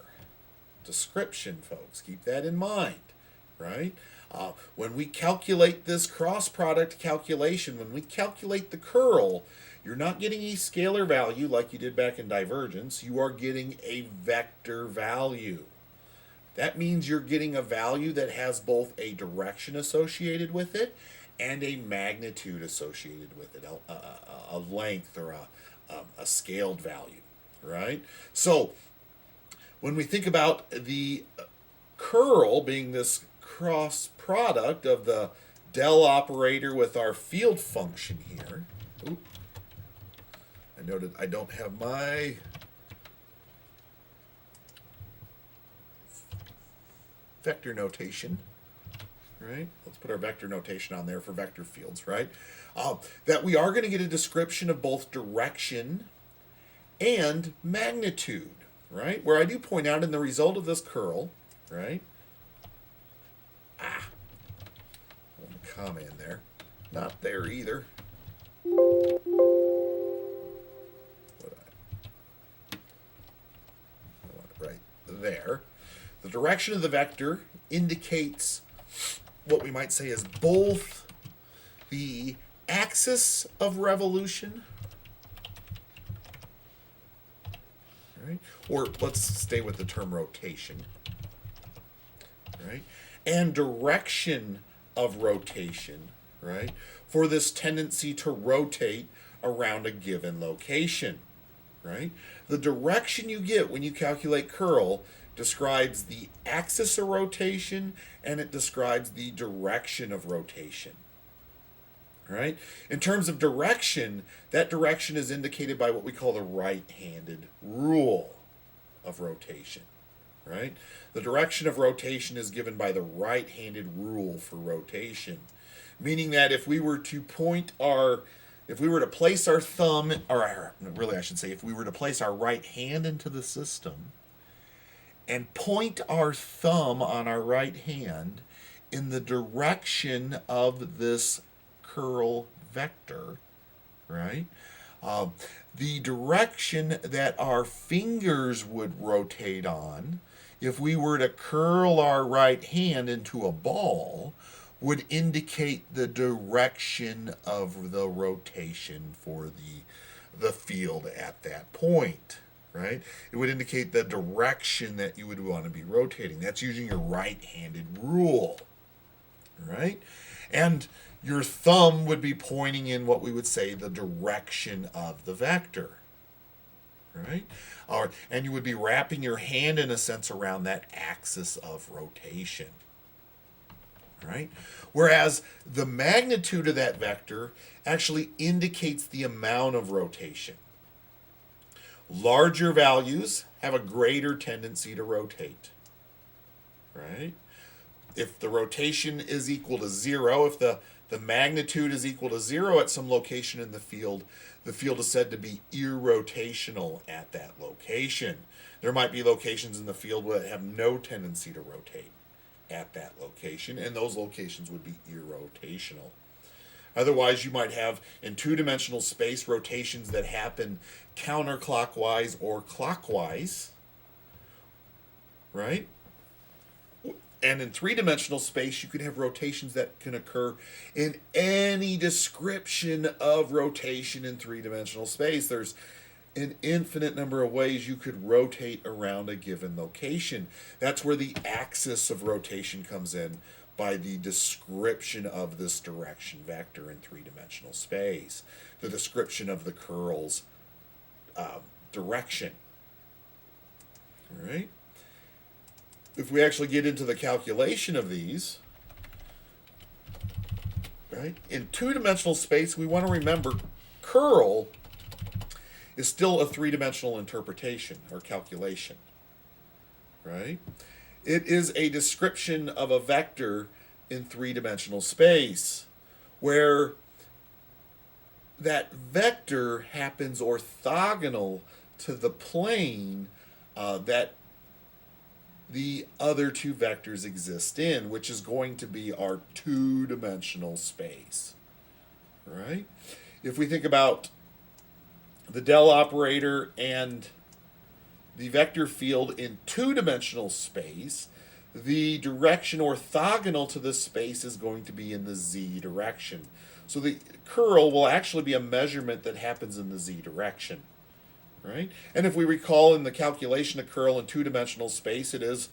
description, folks. Keep that in mind, right? When we calculate this cross product calculation, when we calculate the curl, you're not getting a scalar value like you did back in Divergence. You are getting a vector value. That means you're getting a value that has both a direction associated with it and a magnitude associated with it, a length or a scaled value, right? So when we think about the curl being this cross product of the del operator with our field function here, I noted I don't have my vector notation. Right? Let's put our vector notation on there for vector fields, right? That we are going to get a description of both direction and magnitude, right? Where I do point out in the result of this curl, right? Comma in there. Not there either. I want it right there. The direction of the vector indicates what we might say is both the axis of revolution, right? Or let's stay with the term rotation, right? And direction of rotation, right? For this tendency to rotate around a given location, right? The direction you get when you calculate curl describes the axis of rotation and it describes the direction of rotation. Right? In terms of direction, that direction is indicated by what we call the right-handed rule of rotation. Right? The direction of rotation is given by the right-handed rule for rotation, meaning that if we were to place our thumb, or really I should say, if we were to place our right hand into the system and point our thumb on our right hand in the direction of this curl vector, right? The direction that our fingers would rotate on, if we were to curl our right hand into a ball, would indicate the direction of the rotation for the the field at that point, right? It would indicate the direction that you would want to be rotating. That's using your right-handed rule, right? And your thumb would be pointing in what we would say the direction of the vector, right? And you would be wrapping your hand in a sense around that axis of rotation, right? Whereas the magnitude of that vector actually indicates the amount of rotation. Larger values have a greater tendency to rotate, right? If the rotation is equal to 0, if the magnitude is equal to 0 at some location in the field is said to be irrotational at that location. There might be locations in the field that have no tendency to rotate at that location, and those locations would be irrotational. Otherwise, you might have in two-dimensional space rotations that happen counterclockwise or clockwise, right? And in three-dimensional space, you can have rotations that can occur in any description of rotation in three-dimensional space. There's an infinite number of ways you could rotate around a given location. That's where the axis of rotation comes in, by the description of this direction vector in three-dimensional space, the description of the curl's direction. All right? If we actually get into the calculation of these, right, in two-dimensional space, we want to remember curl is still a three-dimensional interpretation or calculation, right? It is a description of a vector in three-dimensional space where that vector happens orthogonal to the plane that the other two vectors exist in, which is going to be our two-dimensional space, right? If we think about the del operator and the vector field in two-dimensional space, the direction orthogonal to this space is going to be in the z direction. So the curl will actually be a measurement that happens in the z direction, right? And if we recall in the calculation of curl in two-dimensional space, it is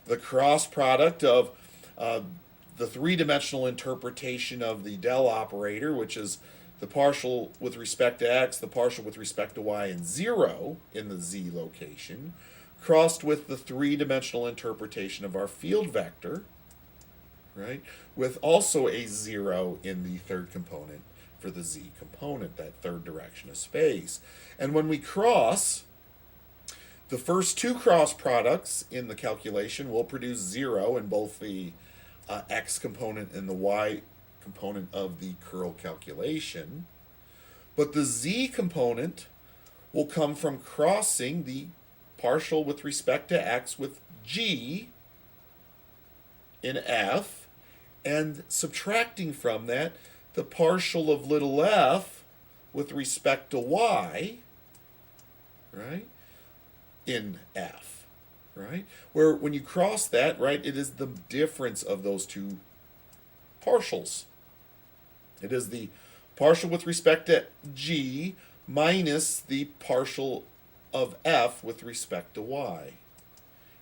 the cross product of the three-dimensional interpretation of the del operator, which is the partial with respect to x, the partial with respect to y, and 0 in the z location, crossed with the three-dimensional interpretation of our field vector, right, with also a 0 in the third component for the z component, that third direction of space. And when we cross, the first two cross products in the calculation will produce 0 in both the x component and the y component of the curl calculation. But the z component will come from crossing the partial with respect to x with g in f, and subtracting from that the partial of little f with respect to y, right, in f, right? Where when you cross that, right, it is the difference of those two partials. It is the partial with respect to g minus the partial of f with respect to y.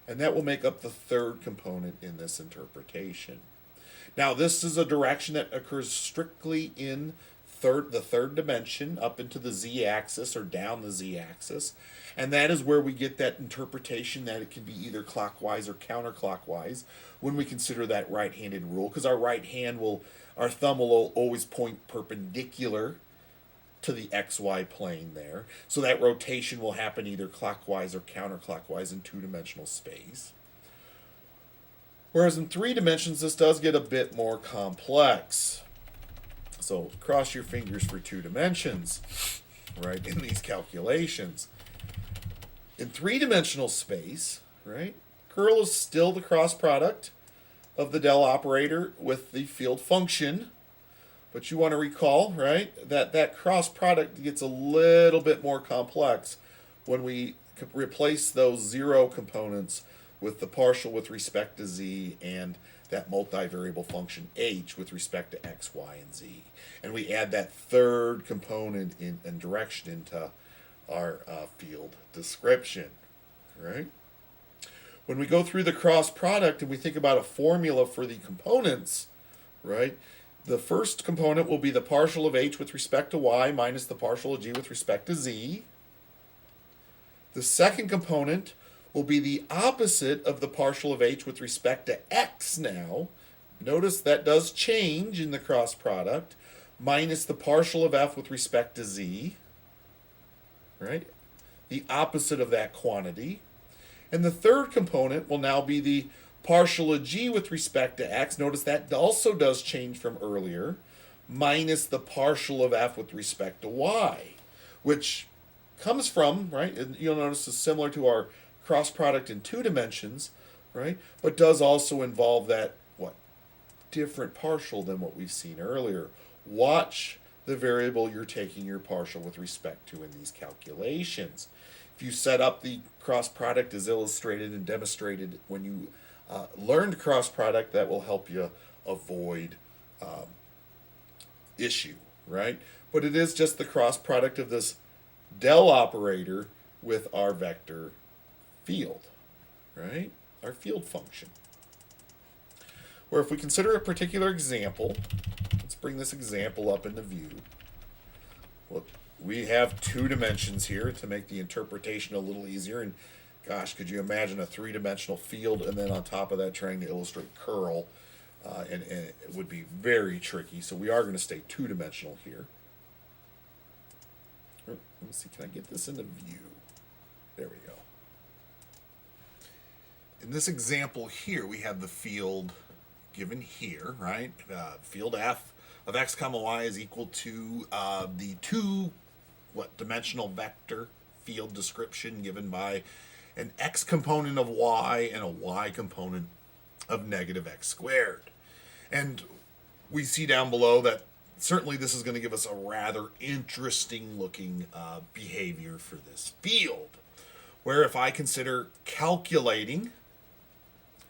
And that will make up the third component in this interpretation. Now, this is a direction that occurs strictly in the third dimension, up into the z-axis or down the z-axis. And that is where we get that interpretation that it can be either clockwise or counterclockwise when we consider that right-handed rule, because our thumb will always point perpendicular to the xy plane there. So that rotation will happen either clockwise or counterclockwise in two-dimensional space. Whereas in three dimensions, this does get a bit more complex. So cross your fingers for two dimensions, right, in these calculations. In three-dimensional space, right, curl is still the cross product of the del operator with the field function. But you want to recall, right, that cross product gets a little bit more complex when we replace those 0 components with the partial with respect to z and that multivariable function h with respect to x, y, and z. And we add that third component in direction into our field description, right? When we go through the cross product and we think about a formula for the components, right? The first component will be the partial of h with respect to y minus the partial of g with respect to z. The second component will be the opposite of the partial of h with respect to x now. Notice that does change in the cross product, minus the partial of f with respect to z, right? The opposite of that quantity. And the third component will now be the partial of g with respect to x. Notice that also does change from earlier, minus the partial of f with respect to y, which comes from, right, and you'll notice is similar to our cross product in 2 dimensions, right, but does also involve that, what, different partial than what we've seen earlier. Watch the variable you're taking your partial with respect to in these calculations. If you set up the cross product as illustrated and demonstrated when you learned cross product, that will help you avoid issue, right? But it is just the cross product of this del operator with our vector field, right? Our field function. Where if we consider a particular example, let's bring this example up into view. Look, we have 2 dimensions here to make the interpretation a little easier. And gosh, could you imagine a 3-dimensional field and then on top of that trying to illustrate curl? And it would be very tricky. So we are going to stay 2-dimensional here. Let me see, can I get this into view? There we go. In this example here, we have the field given here, right? Field f of x comma y is equal to the 2-dimensional vector field description given by an x component of y and a y component of negative x squared. And we see down below that certainly this is going to give us a rather interesting looking behavior for this field, where if I consider calculating,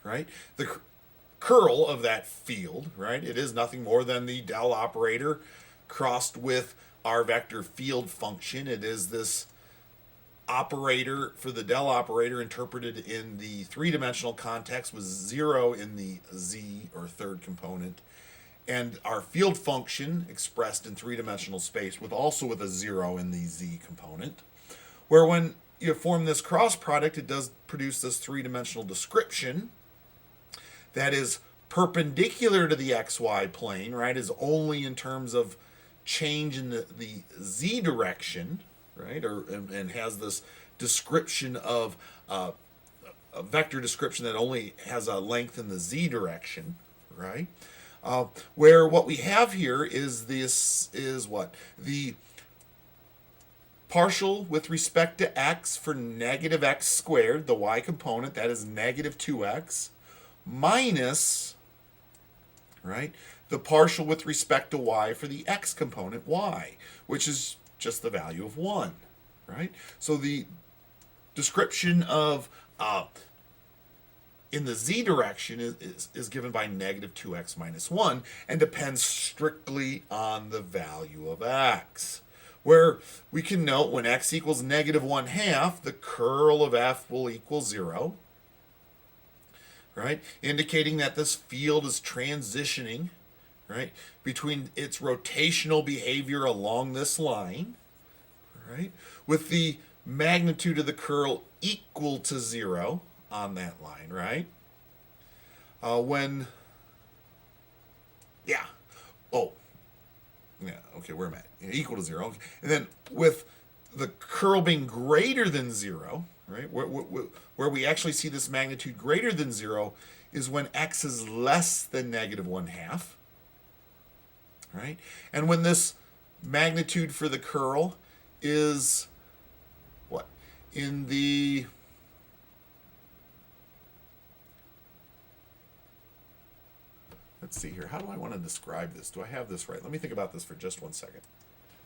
right, the curl of that field, right, it is nothing more than the del operator crossed with our vector field function. It is this operator for the del operator interpreted in the 3-dimensional context with 0 in the z or third component, and our field function expressed in 3-dimensional space with a 0 in the z component, where when you form this cross product, it does produce this 3-dimensional description that is perpendicular to the xy plane, right, is only in terms of change in the z direction, right, and has this description of a vector description that only has a length in the z direction, right? Where what we have here is what? The partial with respect to x for negative x squared, the y component, that is negative 2x, minus, right, the partial with respect to y for the x component, y, which is just the value of 1, right? So the description of in the z direction is given by negative 2x minus 1 and depends strictly on the value of x. Where we can note when x equals negative 1/2, the curl of f will equal 0, right? Indicating that this field is transitioning, right, between its rotational behavior along this line, right, with the magnitude of the curl equal to 0 on that line, right? Where am I? Equal to 0. Okay. And then with the curl being greater than 0, right, where we actually see this magnitude greater than 0 is when x is less than negative 1/2, right? And when this magnitude for the curl is what? In the let's see here. How do I want to describe this? Do I have this right? Let me think about this for just 1 second.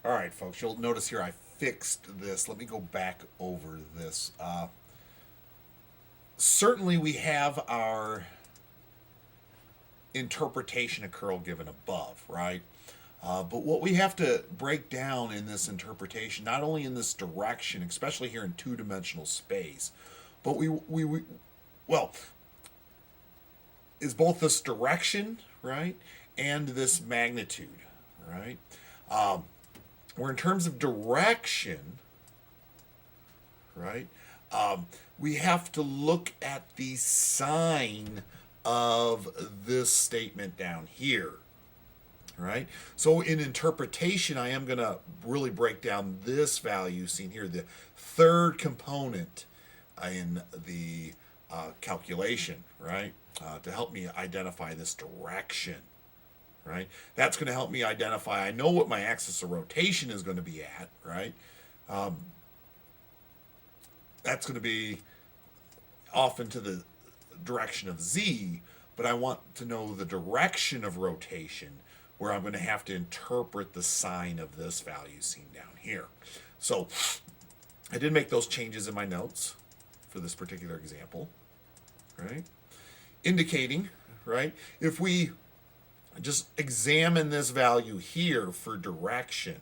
All right, folks, you'll notice here I fixed this. Let me go back over this. Certainly we have our interpretation of curl given above, right? But what we have to break down in this interpretation, not only in this direction, especially here in two-dimensional space, but well, is both this direction, right, and this magnitude, right? Where in terms of direction, right, we have to look at the sign of this statement down here, right? So in interpretation, I am going to really break down this value seen here, the third component in the calculation, right, to help me identify this direction, right? That's going to help me identify, I know what my axis of rotation is going to be at, right? That's going to be off into the direction of z, but I want to know the direction of rotation, where I'm going to have to interpret the sign of this value seen down here. So I did make those changes in my notes for this particular example, right? Indicating, right, if we just examine this value here for direction,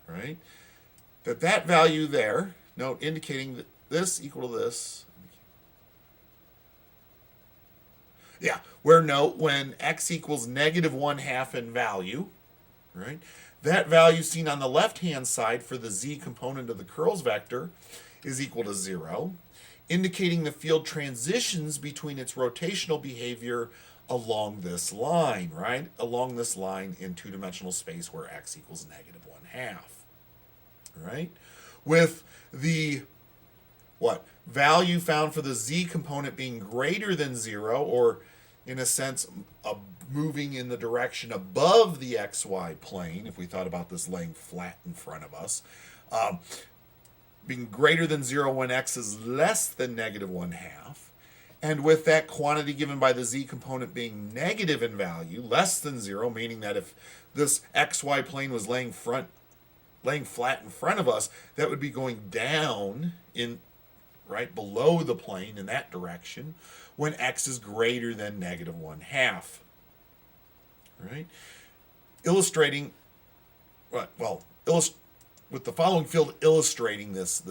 right, that value there, note indicating that this equal to this. Yeah, where note when x equals -1/2 in value, right, that value seen on the left-hand side for the z component of the curls vector is equal to 0, indicating the field transitions between its rotational behavior along this line, right, along this line in two-dimensional space where x equals -1/2, right, with the value found for the z component being greater than 0, or in a sense moving in the direction above the xy plane, if we thought about this laying flat in front of us, being greater than 0 when x is less than -1/2, and with that quantity given by the z component being negative in value, less than 0, meaning that if this xy plane was laying flat in front of us, that would be going down in right below the plane in that direction when x is greater than -1/2, right? Illustrating, with the following field illustrating this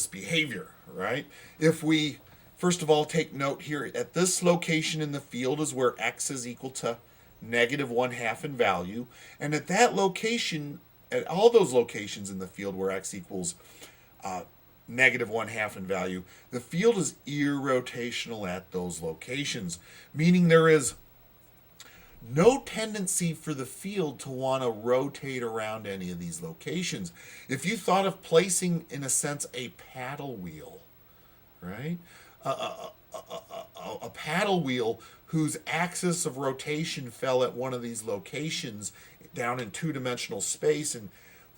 behavior, right? If we first of all take note here at this location in the field is where x is equal to -1/2 in value, and at that location, at all those locations in the field where x equals -1/2 in value, the field is irrotational at those locations, meaning there is no tendency for the field to want to rotate around any of these locations. If you thought of placing, in a sense, a paddle wheel, right? A paddle wheel whose axis of rotation fell at one of these locations down in two-dimensional space, and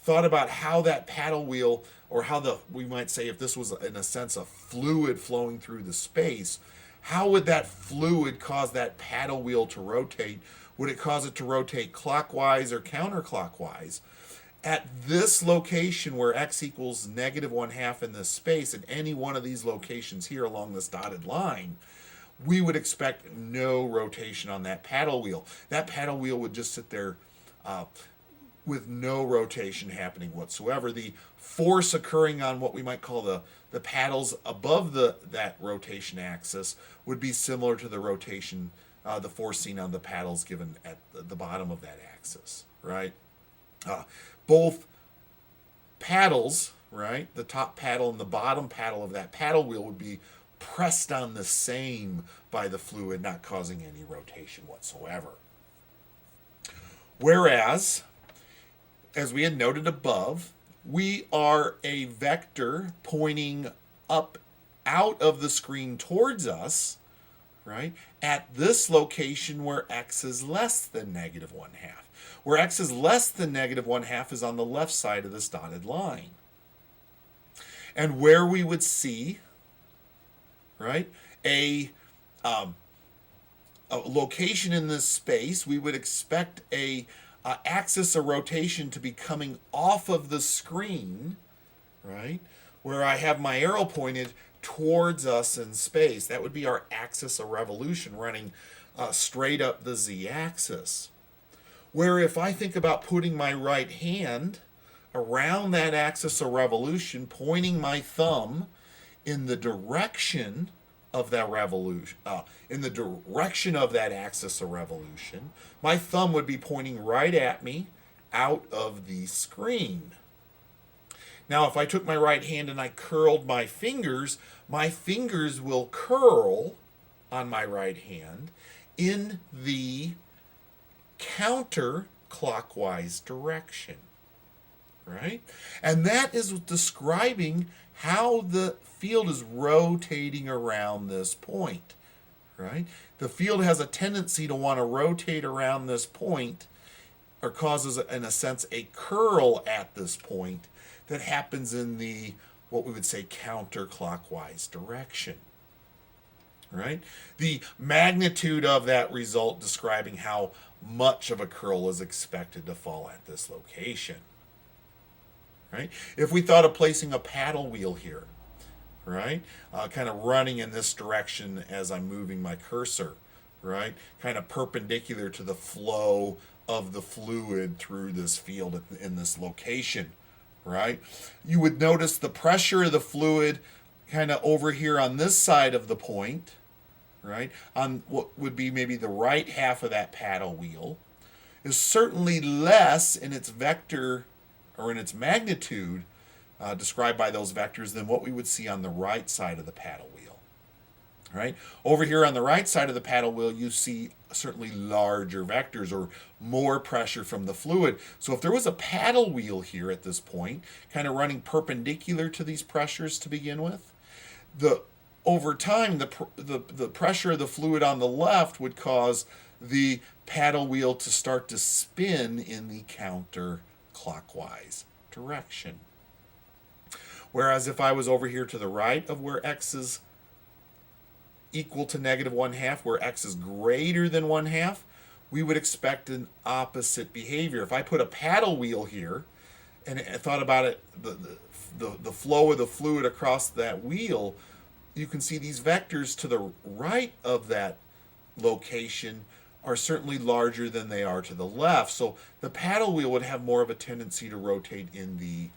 thought about how that paddle wheel, or how we might say if this was in a sense a fluid flowing through the space, how would that fluid cause that paddle wheel to rotate? Would it cause it to rotate clockwise or counterclockwise? At this location where x equals -1/2 in this space, at any one of these locations here along this dotted line, we would expect no rotation on that paddle wheel. That paddle wheel would just sit there with no rotation happening whatsoever. The force occurring on what we might call the paddles above that rotation axis would be similar to the rotation, the force seen on the paddles given at the bottom of that axis, right? Both paddles, right, the top paddle and the bottom paddle of that paddle wheel would be pressed on the same by the fluid, not causing any rotation whatsoever. Whereas, as we had noted above, we are a vector pointing up out of the screen towards us, right, at this location where x is less than -1/2. Where x is less than -1/2 is on the left side of this dotted line. And where we would see, right, a location in this space, we would expect a axis of rotation to be coming off of the screen, right, where I have my arrow pointed towards us in space. That would be our axis of revolution running straight up the z-axis. Where if I think about putting my right hand around that axis of revolution, pointing my thumb in the direction of that revolution, in the direction of that axis of revolution, my thumb would be pointing right at me out of the screen. Now, if I took my right hand and I curled my fingers will curl on my right hand in the counterclockwise direction, right? And that is describing how the field is rotating around this point, right? The field has a tendency to want to rotate around this point, or causes, in a sense, a curl at this point that happens in the, what we would say, counterclockwise direction, right? The magnitude of that result describing how much of a curl is expected to fall at this location, right? If we thought of placing a paddle wheel here, right, kind of running in this direction as I'm moving my cursor, right, kind of perpendicular to the flow of the fluid through this field in this location, right, you would notice the pressure of the fluid kind of over here on this side of the point, right, on what would be maybe the right half of that paddle wheel, is certainly less in its vector or in its magnitude described by those vectors than what we would see on the right side of the paddle wheel, right? Over here on the right side of the paddle wheel, you see certainly larger vectors or more pressure from the fluid. So if there was a paddle wheel here at this point, kind of running perpendicular to these pressures to begin with, over time, the pressure of the fluid on the left would cause the paddle wheel to start to spin in the counterclockwise direction. Whereas if I was over here to the right of where x is equal to -1/2, where x is greater than 1/2, we would expect an opposite behavior. If I put a paddle wheel here and I thought about it, the flow of the fluid across that wheel, you can see these vectors to the right of that location are certainly larger than they are to the left. So the paddle wheel would have more of a tendency to rotate in the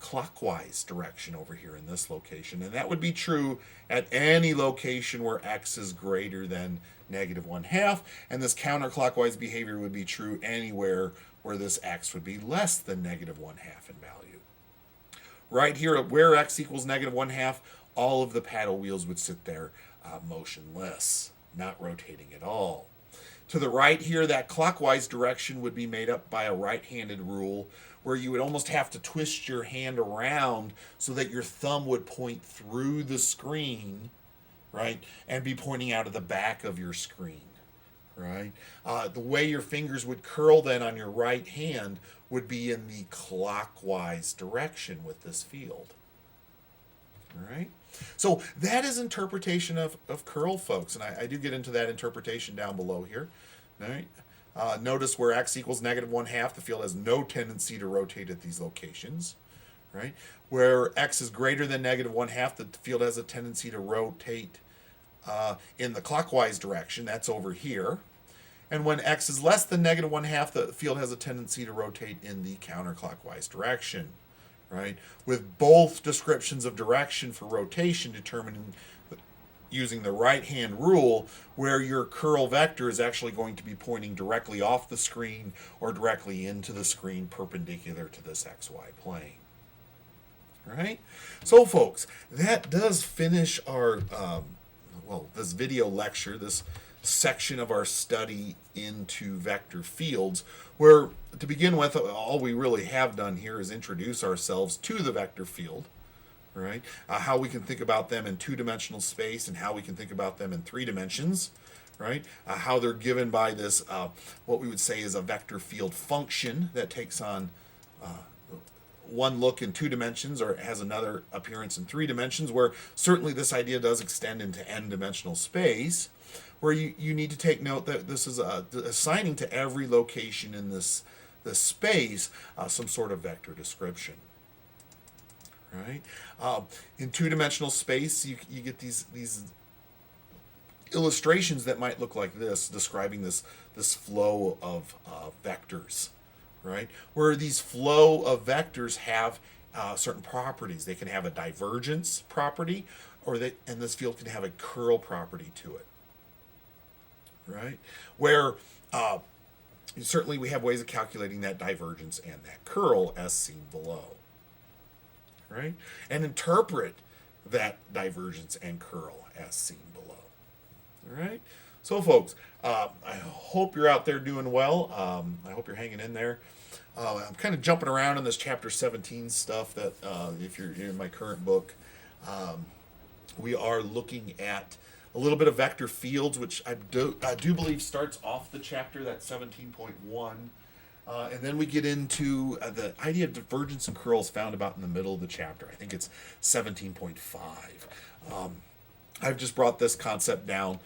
clockwise direction over here in this location. And that would be true at any location where x is greater than -1/2. And this counterclockwise behavior would be true anywhere where this x would be less than -1/2 in value. Right here at where x equals -1/2, all of the paddle wheels would sit there motionless, not rotating at all. To the right here, that clockwise direction would be made up by a right-handed rule where you would almost have to twist your hand around so that your thumb would point through the screen, right, and be pointing out of the back of your screen, right? The way your fingers would curl then on your right hand would be in the clockwise direction with this field, all right? So that is interpretation of curl, folks, and I do get into that interpretation down below here, all right? Notice where x equals -1/2, the field has no tendency to rotate at these locations, right? Where x is greater than -1/2, the field has a tendency to rotate in the clockwise direction. That's over here. And when x is less than -1/2, the field has a tendency to rotate in the counterclockwise direction, right? With both descriptions of direction for rotation determining using the right-hand rule, where your curl vector is actually going to be pointing directly off the screen or directly into the screen perpendicular to this xy plane. Right? So folks, that does finish our, this video lecture, this section of our study into vector fields, where to begin with, all we really have done here is introduce ourselves to the vector field, right? How we can think about them in two-dimensional space and how we can think about them in 3 dimensions, right? How they're given by this, what we would say is a vector field function that takes on one look in 2 dimensions or has another appearance in 3 dimensions, where certainly this idea does extend into n-dimensional space, where you need to take note that this is assigning to every location in this space some sort of vector description. right? In two-dimensional space, you get these illustrations that might look like this, describing this flow of vectors, right? Where these flow of vectors have certain properties. They can have a divergence property, and this field can have a curl property to it, right? Where certainly we have ways of calculating that divergence and that curl as seen below, right? And interpret that divergence and curl as seen below. All right. So, folks, I hope you're out there doing well. I hope you're hanging in there. I'm kind of jumping around in this chapter 17 stuff that, if you're in my current book, we are looking at a little bit of vector fields, which I do believe starts off the chapter, that 17.1. And then we get into the idea of divergence and curls found about in the middle of the chapter. I think it's 17.5. I've just brought this concept down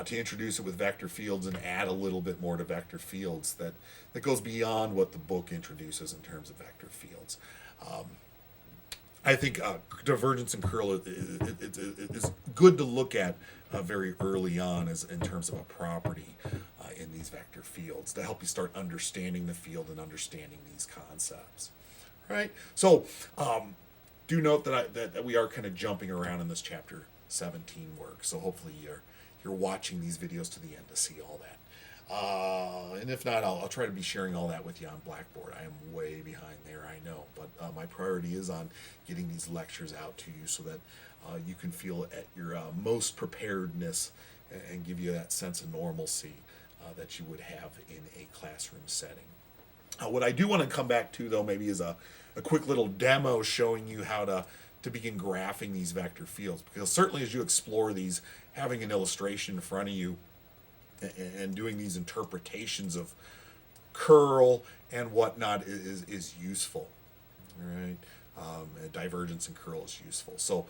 to introduce it with vector fields and add a little bit more to vector fields that goes beyond what the book introduces in terms of vector fields. I think divergence and curl is good to look at very early on as in terms of a property in these vector fields to help you start understanding the field and understanding these concepts. Right? So do note that we are kind of jumping around in this chapter 17 work. So hopefully you're watching these videos to the end to see all that. And if not, I'll try to be sharing all that with you on Blackboard. I am way behind there, I know, but my priority is on getting these lectures out to you so that you can feel at your most preparedness and give you that sense of normalcy that you would have in a classroom setting. What I do want to come back to, though, maybe is a quick little demo showing you how to begin graphing these vector fields, because certainly as you explore these, having an illustration in front of you and doing these interpretations of curl and whatnot is useful, right? Divergence and curl is useful. So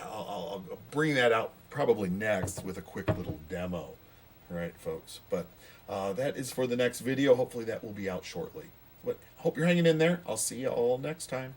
I'll bring that out probably next with a quick little demo, right, folks? But that is for the next video. Hopefully that will be out shortly. But hope you're hanging in there. I'll see you all next time.